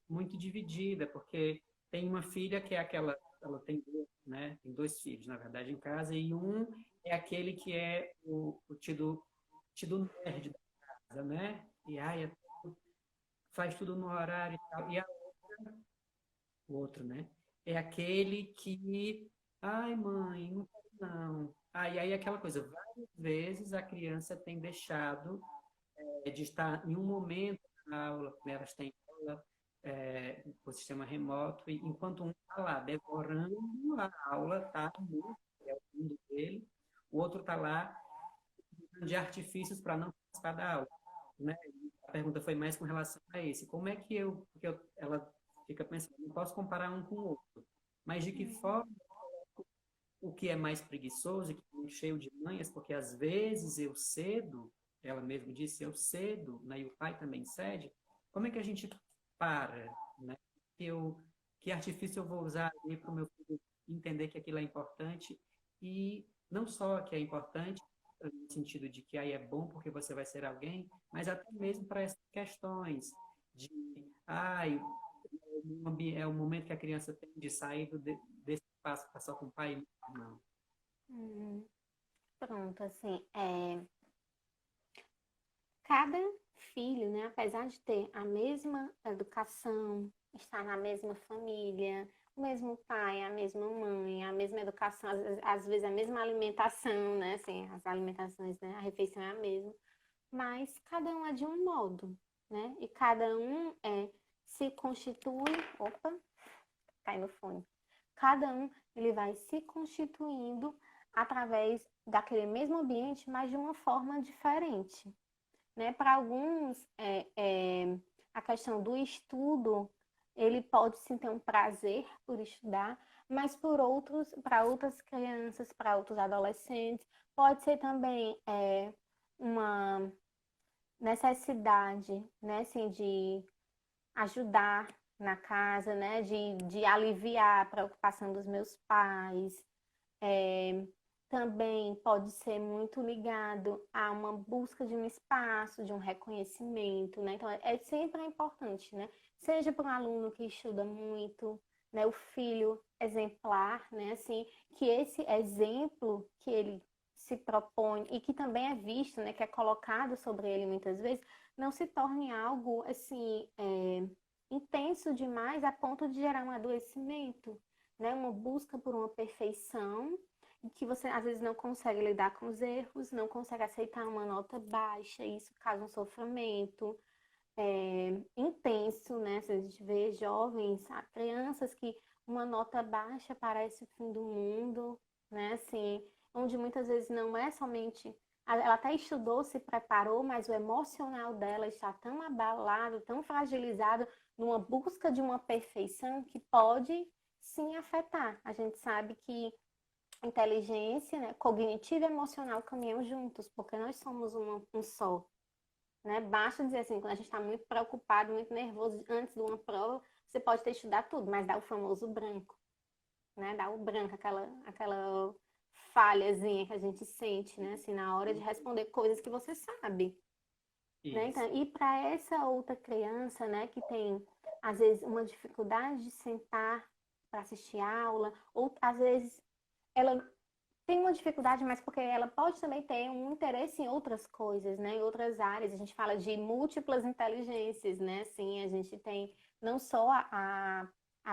muito dividida, porque tem uma filha que é aquela, ela tem dois, né? Tem dois filhos, na verdade, em casa, e um é aquele que é o tido nerd da casa, né? E faz tudo no horário e tal. E o outro, né? É aquele que, ai, mãe, não quero não. Aí aquela coisa, várias vezes a criança tem deixado de estar em um momento na aula, como elas têm aula por sistema remoto, e enquanto um está lá devorando a aula, tá? É o mundo dele, o outro está lá de artifícios para não participar da aula, né? A pergunta foi mais com relação a esse. Como é que ela fica pensando, não posso comparar um com o outro, mas de que forma o que é mais preguiçoso e que é cheio de manhas, porque às vezes eu cedo, ela mesma disse, eu cedo, né, e o pai também cede, como é que a gente para, né? Que artifício eu vou usar ali para o meu filho entender que aquilo é importante e não só que é importante, no sentido de que aí é bom porque você vai ser alguém, mas até mesmo para essas questões de, ai, é o momento que a criança tem de sair desse espaço que está só com o pai e não. Hum, Pronto, assim, cada filho, né, apesar de ter a mesma educação, estar na mesma família, o mesmo pai, a mesma mãe, a mesma educação, às vezes a mesma alimentação, né, assim, as alimentações, né, a refeição é a mesma, mas cada um é de um modo, né, e cada um se constitui, opa, cai no fone, cada um ele vai se constituindo através daquele mesmo ambiente, mas de uma forma diferente, né? Para alguns, a questão do estudo, ele pode sim ter um prazer por estudar, mas para outras crianças, para outros adolescentes, pode ser também uma necessidade, né, assim, de ajudar na casa, né, de aliviar a preocupação dos meus pais, também pode ser muito ligado a uma busca de um espaço, de um reconhecimento, né? Então, sempre importante, né? Seja para um aluno que estuda muito, né? O filho exemplar, né? Assim, que esse exemplo que ele se propõe e que também é visto, né? Que é colocado sobre ele muitas vezes, não se torne algo, assim, intenso demais a ponto de gerar um adoecimento, né? Uma busca por uma perfeição que você às vezes não consegue lidar com os erros, não consegue aceitar uma nota baixa, e isso causa um sofrimento intenso, né? Se a gente vê jovens, crianças que uma nota baixa parece o fim do mundo, né? Assim, onde muitas vezes não é somente ela até estudou, se preparou, mas o emocional dela está tão abalado, tão fragilizado, numa busca de uma perfeição que pode sim afetar. A gente sabe que inteligência, né, cognitiva e emocional caminham juntos, porque nós somos um só, né? Basta dizer assim, quando a gente está muito preocupado, muito nervoso antes de uma prova, você pode ter estudado tudo, mas dá o famoso branco, né? Dá o branco, aquela falhazinha que a gente sente, né? Assim, na hora de responder coisas que você sabe, né? Isso. Então, e para essa outra criança, né, que tem às vezes uma dificuldade de sentar para assistir aula, ou às vezes ela tem uma dificuldade, mas porque ela pode também ter um interesse em outras coisas, né? Em outras áreas. A gente fala de múltiplas inteligências, né? Assim, a gente tem não só a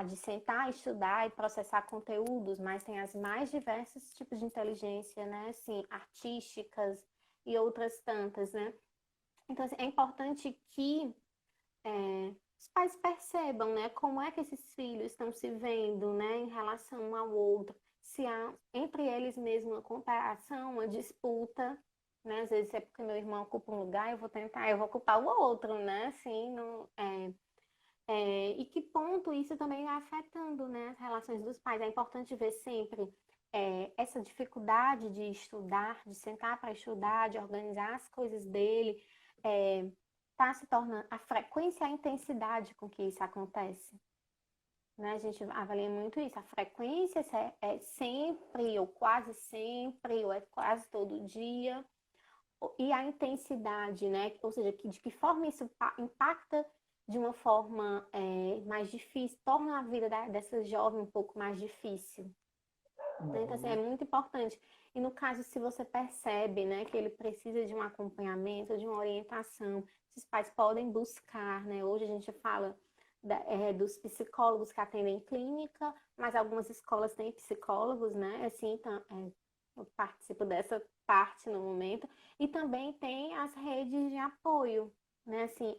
de sentar, estudar e processar conteúdos, mas tem as mais diversos tipos de inteligência, né? Assim, artísticas e outras tantas, né? Então, assim, é importante que os pais percebam, né, como é que esses filhos estão se vendo, né, em relação um ao outro, se há entre eles mesmo uma comparação, uma disputa, né, às vezes é porque meu irmão ocupa um lugar, eu vou ocupar o outro, né, assim, não, e que ponto isso também vai afetando, né, as relações dos pais. É importante ver sempre essa dificuldade de estudar, de sentar para estudar, de organizar as coisas dele, tá se tornando a frequência e a intensidade com que isso acontece. Né? A gente avalia muito isso. A frequência se é sempre, ou quase sempre, ou é quase todo dia. E a intensidade, né? Ou seja, de que forma isso impacta de uma forma mais difícil, torna a vida dessa jovem um pouco mais difícil. Né? Então, assim, é Uhum. muito importante. E no caso, se você percebe, né, que ele precisa de um acompanhamento, de uma orientação, esses pais podem buscar, né? Hoje a gente fala dos psicólogos que atendem clínica, mas algumas escolas têm psicólogos, né? Assim, então, eu participo dessa parte no momento. E também tem as redes de apoio, né? Assim,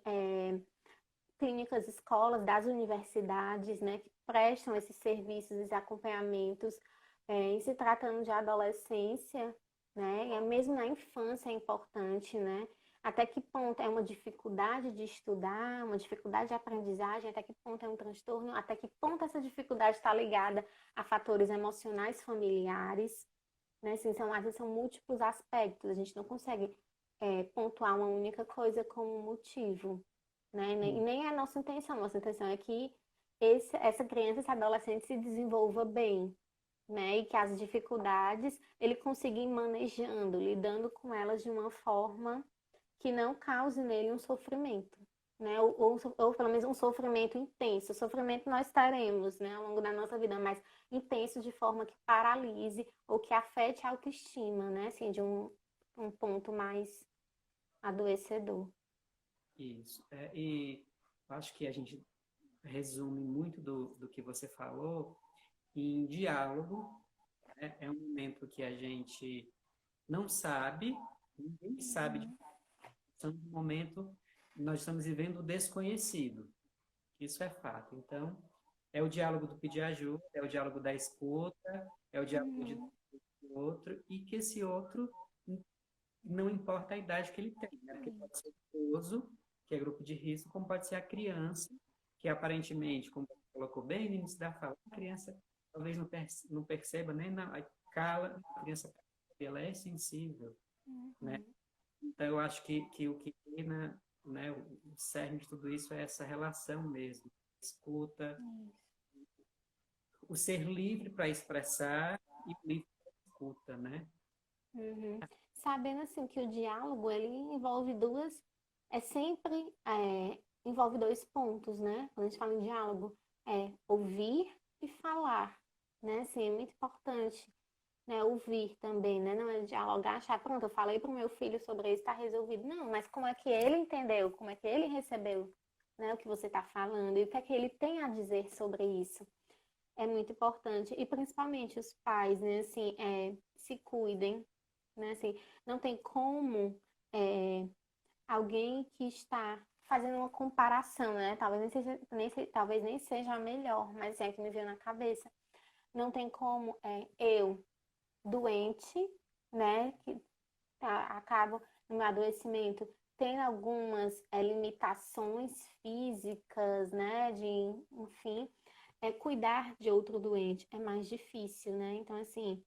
clínicas, escolas, das universidades, né, que prestam esses serviços, esses acompanhamentos, em se tratando de adolescência, né, e mesmo na infância é importante, né, até que ponto é uma dificuldade de estudar, uma dificuldade de aprendizagem, até que ponto é um transtorno, até que ponto essa dificuldade está ligada a fatores emocionais familiares, né, assim, às vezes são múltiplos aspectos, a gente não consegue pontuar uma única coisa como motivo, né? E nem é a nossa intenção é que essa criança, esse adolescente se desenvolva bem, né? E que as dificuldades ele consiga ir manejando, lidando com elas de uma forma que não cause nele um sofrimento, né? Ou pelo menos um sofrimento intenso. Sofrimento nós teremos, né, ao longo da nossa vida, mas intenso de forma que paralise ou que afete a autoestima, né? Assim, de um ponto mais adoecedor. Isso. E acho que a gente resume muito do que você falou em diálogo, né? É um momento que a gente não sabe, ninguém sabe, Uhum. estamos no momento, nós estamos vivendo o desconhecido. Isso é fato. Então, é o diálogo do pedir ajuda, é o diálogo da escuta, é o diálogo de Uhum. outro, e que esse outro não importa a idade que ele tem, né? Porque pode ser o idoso, que é grupo de risco, como pode ser a criança, que aparentemente, como você colocou bem no início da fala, a criança talvez não perceba nem na cala, a criança ela é sensível, né? Uhum. Então, eu acho que o que tem né, o cerne de tudo isso é essa relação mesmo, escuta, Isso. o ser livre para expressar e o livre. escuta, né? Uhum. Sabendo assim que o diálogo ele envolve duas, é sempre envolve dois pontos, né? Quando a gente fala em diálogo, é ouvir e falar, né? Assim, é muito importante, né? Ouvir também, né? Não é dialogar, achar, pronto, eu falei para o meu filho sobre isso, está resolvido. Não, mas como é que ele entendeu? Como é que ele recebeu, né? O que você está falando e o que é que ele tem a dizer sobre isso? É muito importante. E principalmente os pais, né? Assim, se cuidem, né? Assim, não tem como alguém que está fazendo uma comparação, né? Talvez talvez nem seja a melhor, mas é que me veio na cabeça. Não tem como eu, doente, né? Que acabo no meu adoecimento, tendo algumas limitações físicas, né? Enfim, cuidar de outro doente é mais difícil, né? Então, assim,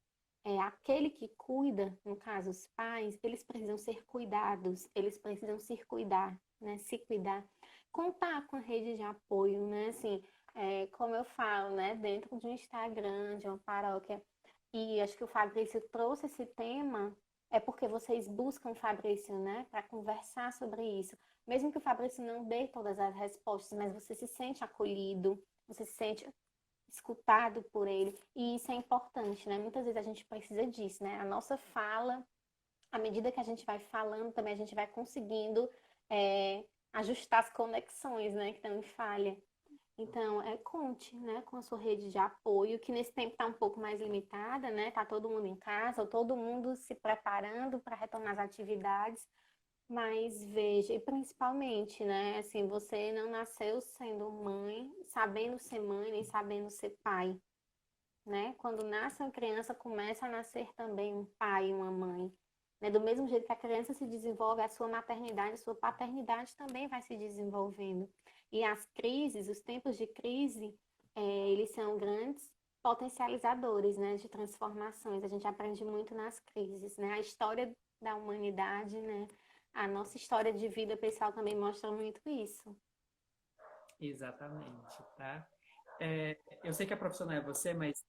aquele que cuida, no caso os pais, eles precisam ser cuidados, eles precisam se cuidar, né? Se cuidar, contar com a rede de apoio, né? Assim, como eu falo, né? Dentro de um Instagram, de uma paróquia, e acho que o Fabrício trouxe esse tema, é porque vocês buscam o Fabrício, né? Para conversar sobre isso. Mesmo que o Fabrício não dê todas as respostas, mas você se sente acolhido, você se sente escutado por ele, e isso é importante, né? Muitas vezes a gente precisa disso, né? A nossa fala, à medida que a gente vai falando, também a gente vai conseguindo ajustar as conexões, né? Que estão em falha. Então, conte, né, com a sua rede de apoio, que nesse tempo está um pouco mais limitada, né? Tá todo mundo em casa, todo mundo se preparando para retornar às atividades. Mas veja, e principalmente, né, assim, você não nasceu sendo mãe, sabendo ser mãe, nem sabendo ser pai, né? Quando nasce uma criança, começa a nascer também um pai e uma mãe, né? Do mesmo jeito que a criança se desenvolve, a sua maternidade, a sua paternidade também vai se desenvolvendo. E as crises, os tempos de crise, eles são grandes potencializadores, né, de transformações. A gente aprende muito nas crises, né? A história da humanidade, né? A nossa história de vida pessoal também mostra muito isso. Exatamente, tá? Eu sei que a profissional é você, mas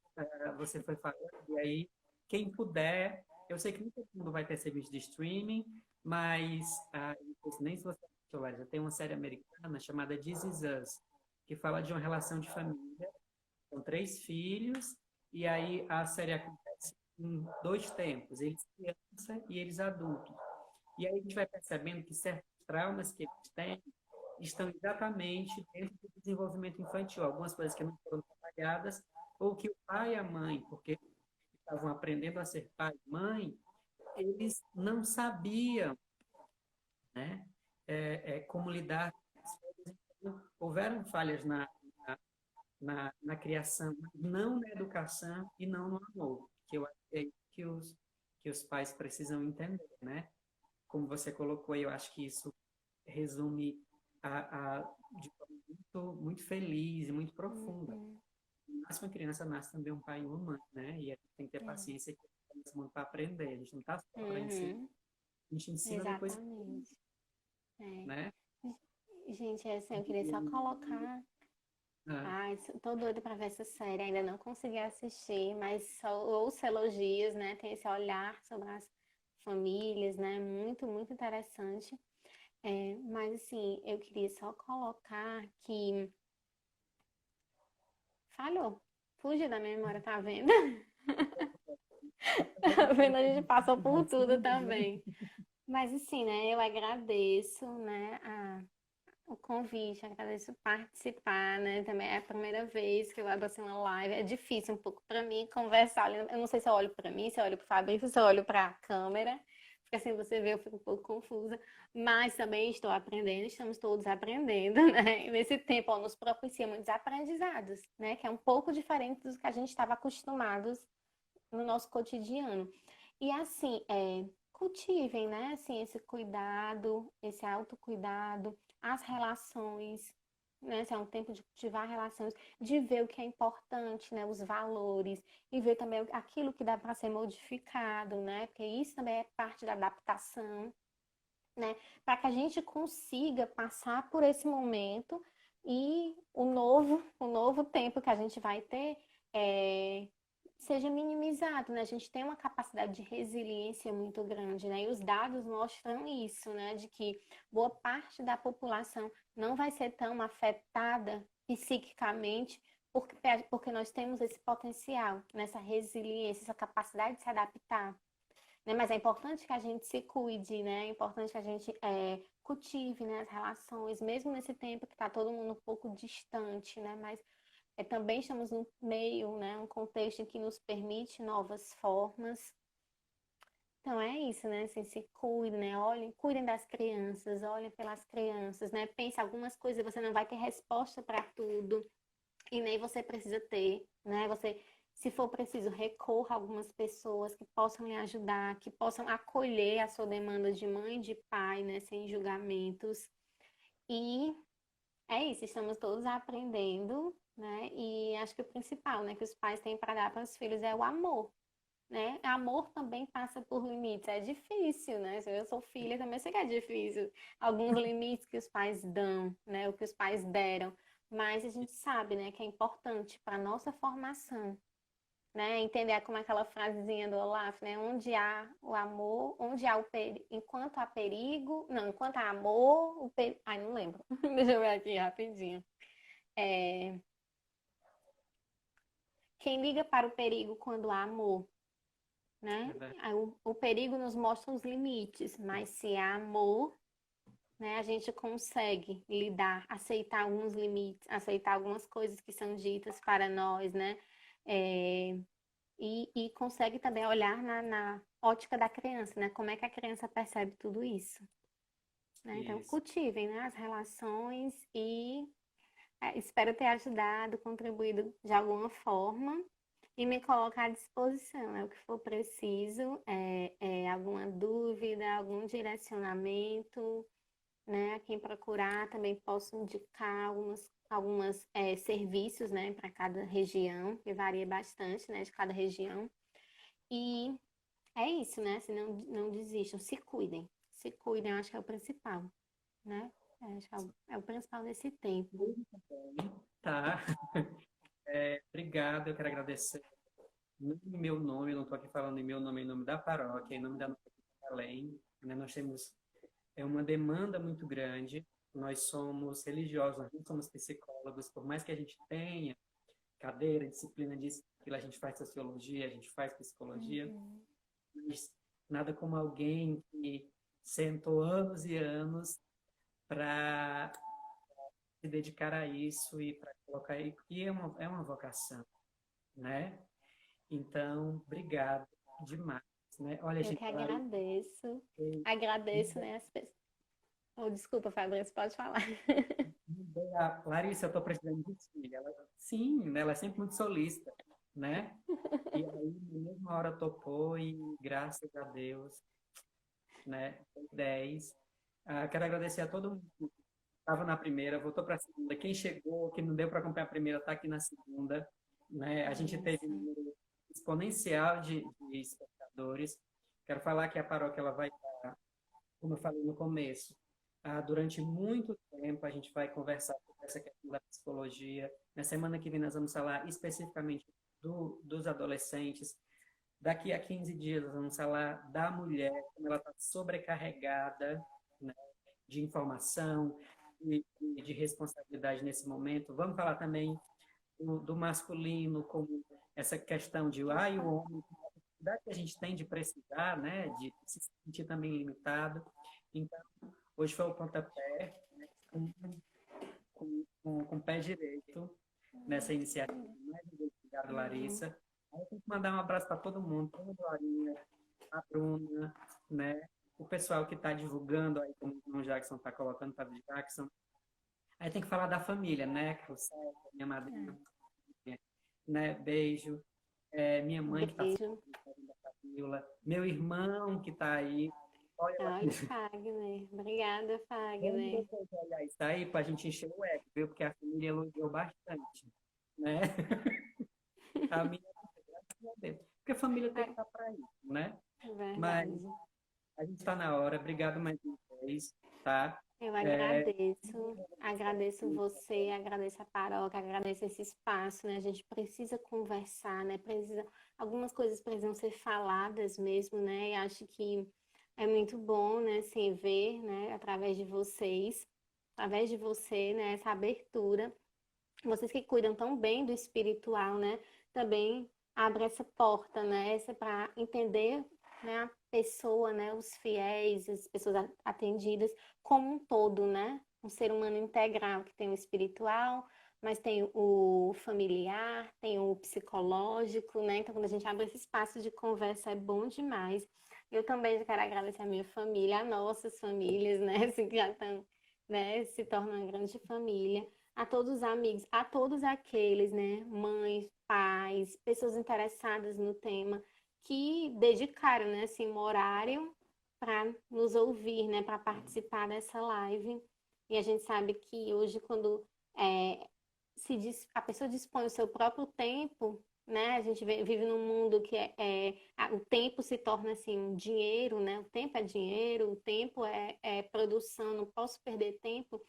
você foi falando, e aí, quem puder, eu sei que nem todo mundo vai ter serviço de streaming, mas não sei nem se você assistiu, já tem uma série americana chamada This Is Us, que fala de uma relação de família, com três filhos, e aí a série acontece em dois tempos, eles criança e eles adultos. E aí a gente vai percebendo que certos traumas que eles têm estão exatamente dentro do desenvolvimento infantil. Algumas coisas que não foram trabalhadas, ou que o pai e a mãe, porque estavam aprendendo a ser pai e mãe, eles não sabiam, né, como lidar com as coisas. Então, houveram falhas na criação, não na educação e não no amor, que eu acho que é isso que os pais precisam entender, né? Como você colocou, eu acho que isso resume de forma muito feliz e muito profunda. Uhum. Nasce uma criança, nasce também um pai e uma mãe, né? E a gente tem que ter É. paciência nesse mundo para aprender. A gente não está só para ensinar, Uhum. a gente ensina depois, Exatamente. É. né? Gente, assim, eu queria só colocar. Ah, Ai, tô doida pra ver essa série. Ainda não consegui assistir, mas só ouço elogios, né? Tem esse olhar sobre as famílias, né? Muito, muito interessante. Mas, assim, eu queria só colocar que. Falhou. Fugiu da memória, tá vendo? Tá vendo? A gente passou por tudo também. Mas, assim, né? Eu agradeço, né? O convite, agradeço participar, né? Também é a primeira vez que eu abro assim uma live. É difícil um pouco para mim conversar. Eu não sei se eu olho para mim, se eu olho para o Fabrício, se eu olho para a câmera. Porque assim você vê, eu fico um pouco confusa. Mas também estou aprendendo, estamos todos aprendendo, né? E nesse tempo, ó, nos propicia muitos aprendizados, né? Que é um pouco diferente do que a gente estava acostumados no nosso cotidiano. E assim, cultivem, né? Assim, esse cuidado, esse autocuidado, as relações, né? Se é um tempo de cultivar relações, de ver o que é importante, né? Os valores, e ver também aquilo que dá para ser modificado, né? Porque isso também é parte da adaptação, né? Para que a gente consiga passar por esse momento e o novo tempo que a gente vai ter, seja minimizado, né? A gente tem uma capacidade de resiliência muito grande, né? E os dados mostram isso, né? De que boa parte da população não vai ser tão afetada psiquicamente porque nós temos esse potencial, nessa resiliência, essa capacidade de se adaptar, né? Mas é importante que a gente se cuide, né? É importante que a gente cultive, né, as relações, mesmo nesse tempo que está todo mundo um pouco distante, né? Mas também estamos no meio, né? Um contexto em que nos permite novas formas. Então é isso, né? Assim, se cuidem, né? Olhem, cuidem das crianças, olhem pelas crianças, né? Pense algumas coisas, você não vai ter resposta para tudo e nem você precisa ter, né? Você, se for preciso, recorra a algumas pessoas que possam lhe ajudar, que possam acolher a sua demanda de mãe e de pai, né? Sem julgamentos. E é isso, estamos todos aprendendo, né? E acho que o principal, né, que os pais têm para dar para os filhos é o amor, né? Amor também passa por limites. É difícil, né? Se eu sou filha, também sei que é difícil. Alguns limites que os pais dão, né? O que os pais deram. Mas a gente sabe, né, que é importante para a nossa formação, né? Entender como aquela frasezinha do Olaf, né? Onde há o amor, onde há o perigo, enquanto há perigo, não, enquanto há amor, o perigo. Ai, não lembro. Deixa eu ver aqui rapidinho. É... Quem liga para o perigo quando há amor, né? É verdade. Aí o perigo nos mostra os limites, mas se há amor, né, a gente consegue lidar, aceitar alguns limites, aceitar algumas coisas que são ditas para nós, né? É, e consegue também olhar na ótica da criança, né? Como é que a criança percebe tudo isso, né? Então, Isso. cultivem, né, as relações e espero ter ajudado, contribuído de alguma forma e me colocar à disposição, né? O que for preciso, alguma dúvida, algum direcionamento, né? A quem procurar, também posso indicar algumas serviços, né, para cada região, que varia bastante, né, de cada região. E é isso, né? Se não desistam, se cuidem, eu acho que é o principal, né? Acho que é o principal nesse tempo. Muito bem. Tá. Obrigado, eu quero agradecer. Não em meu nome, eu não estou aqui falando em meu nome, em nome da paróquia, em nome da Nossa Senhora de Belém, né? Nós temos uma demanda muito grande. Nós somos religiosos, nós não somos psicólogos, por mais que a gente tenha cadeira, disciplina disso, aquilo, a gente faz sociologia, a gente faz psicologia, Uhum. mas nada como alguém que sentou anos e anos para se dedicar a isso e para colocar e é uma vocação, né? Então, obrigado demais, né? Olha, Eu gente, que Larissa, agradeço. Agradeço, né, as pessoas. Oh, desculpa, Fabrício, pode falar. Larissa, eu estou precisando de ti. Ela, sim, né? Ela é sempre muito solícita, né? E aí, na mesma hora topou e graças a Deus, né? Foi 10. Quero agradecer a todo mundo que estava na primeira, voltou para a segunda. Quem chegou, que não deu para acompanhar a primeira, está aqui na segunda, né? A gente teve um Isso. número exponencial de espectadores. Quero falar que a paróquia ela vai estar, como eu falei no começo, durante muito tempo a gente vai conversar sobre essa questão da psicologia. Na semana que vem nós vamos falar especificamente dos adolescentes. Daqui a 15 dias nós vamos falar da mulher, como ela está sobrecarregada, né, de informação e de responsabilidade nesse momento. Vamos falar também do masculino, como essa questão de o homem, a dificuldade que a gente tem de precisar, né, de se sentir também limitado. Então, hoje foi o pontapé, né, com o pé direito nessa iniciativa. Mais uma vez, obrigado, Uhum. Larissa. Aí eu tenho que mandar um abraço para todo mundo, toda a Glorinha, a Bruna, né? O pessoal que está divulgando aí, como o Jackson está colocando, para o Jackson. Aí tem que falar da família, né? Que o Sérgio, minha madrinha, né? Beijo. Minha mãe que está Beijo. da Fabiola. Meu irmão que está aí. Olha lá. Olha, Fagner. Obrigada, Vamos Fagner. depois olhar isso aí para a gente encher o ego, viu? Porque a família elogiou bastante, né? A minha, graças a Deus. Porque a família tem que Ai, estar para isso, né? Mas verdade. a gente está na hora. Obrigado mais uma vez, tá? Eu Eu agradeço você, agradeço a paróquia, agradeço esse espaço, né? A gente precisa conversar, né? Algumas coisas precisam ser faladas mesmo, né? E acho que é muito bom, né, assim, ver, né, através de vocês, através de você, né, essa abertura. Vocês que cuidam tão bem do espiritual, né, também abre essa porta, né, essa para entender, né, a pessoa, né, os fiéis, as pessoas atendidas como um todo, né, um ser humano integral que tem o espiritual, mas tem o familiar, tem o psicológico, né, então quando a gente abre esse espaço de conversa é bom demais. Eu também quero agradecer a minha família, a nossas famílias, né, assim, que já estão, né, se tornam uma grande família, a todos os amigos, a todos aqueles, né, mães, pais, pessoas interessadas no tema, que dedicaram, né, assim, um horário para nos ouvir, né, para participar dessa live. E a gente sabe que hoje, quando a pessoa dispõe o seu próprio tempo, né, a gente vive num mundo que o tempo se torna, assim, um dinheiro, né, o tempo é dinheiro, o tempo é produção, não posso perder tempo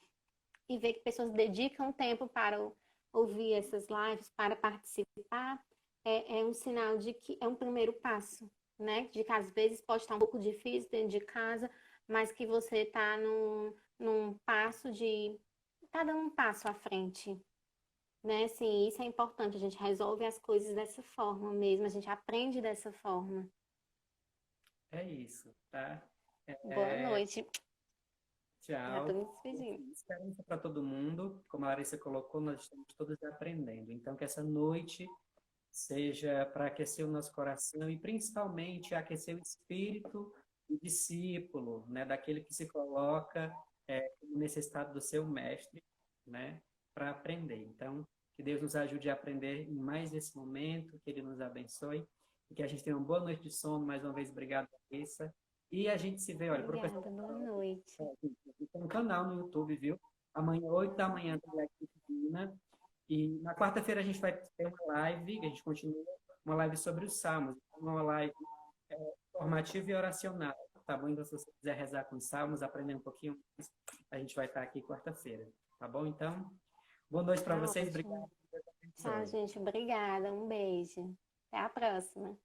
e ver que pessoas dedicam tempo para ouvir essas lives, para participar, é um sinal de que é um primeiro passo, né? De que às vezes pode estar um pouco difícil dentro de casa, mas que você está num passo de. Está dando um passo à frente, né? Sim, isso é importante. A gente resolve as coisas dessa forma mesmo, a gente aprende dessa forma. É isso, tá? Boa É, noite. Já estou tchau. me despedindo. Esperança para todo mundo. Como a Larissa colocou, nós estamos todos aprendendo. Então, que essa noite seja para aquecer o nosso coração e principalmente aquecer o espírito do discípulo, né, daquele que se coloca nesse estado do seu mestre, né, para aprender. Então, que Deus nos ajude a aprender em mais esse momento, que Ele nos abençoe e que a gente tenha uma boa noite de sono. Mais uma vez, obrigado, Larissa. E a gente se vê, olha, para o Obrigada, pessoal, boa noite. tem um canal no YouTube, viu? Amanhã, 8 da manhã, tem Black Divina. E na quarta-feira a gente vai ter uma live, a gente continua, uma live sobre os Salmos. Uma live formativa e oracional, tá bom? Então, se você quiser rezar com os Salmos, aprender um pouquinho mais, a gente vai estar aqui quarta-feira, tá bom? Então, boa noite para Tá vocês, ótimo. obrigado. Deus Tchau, abençoe. gente. Obrigada. Um beijo. Até a próxima.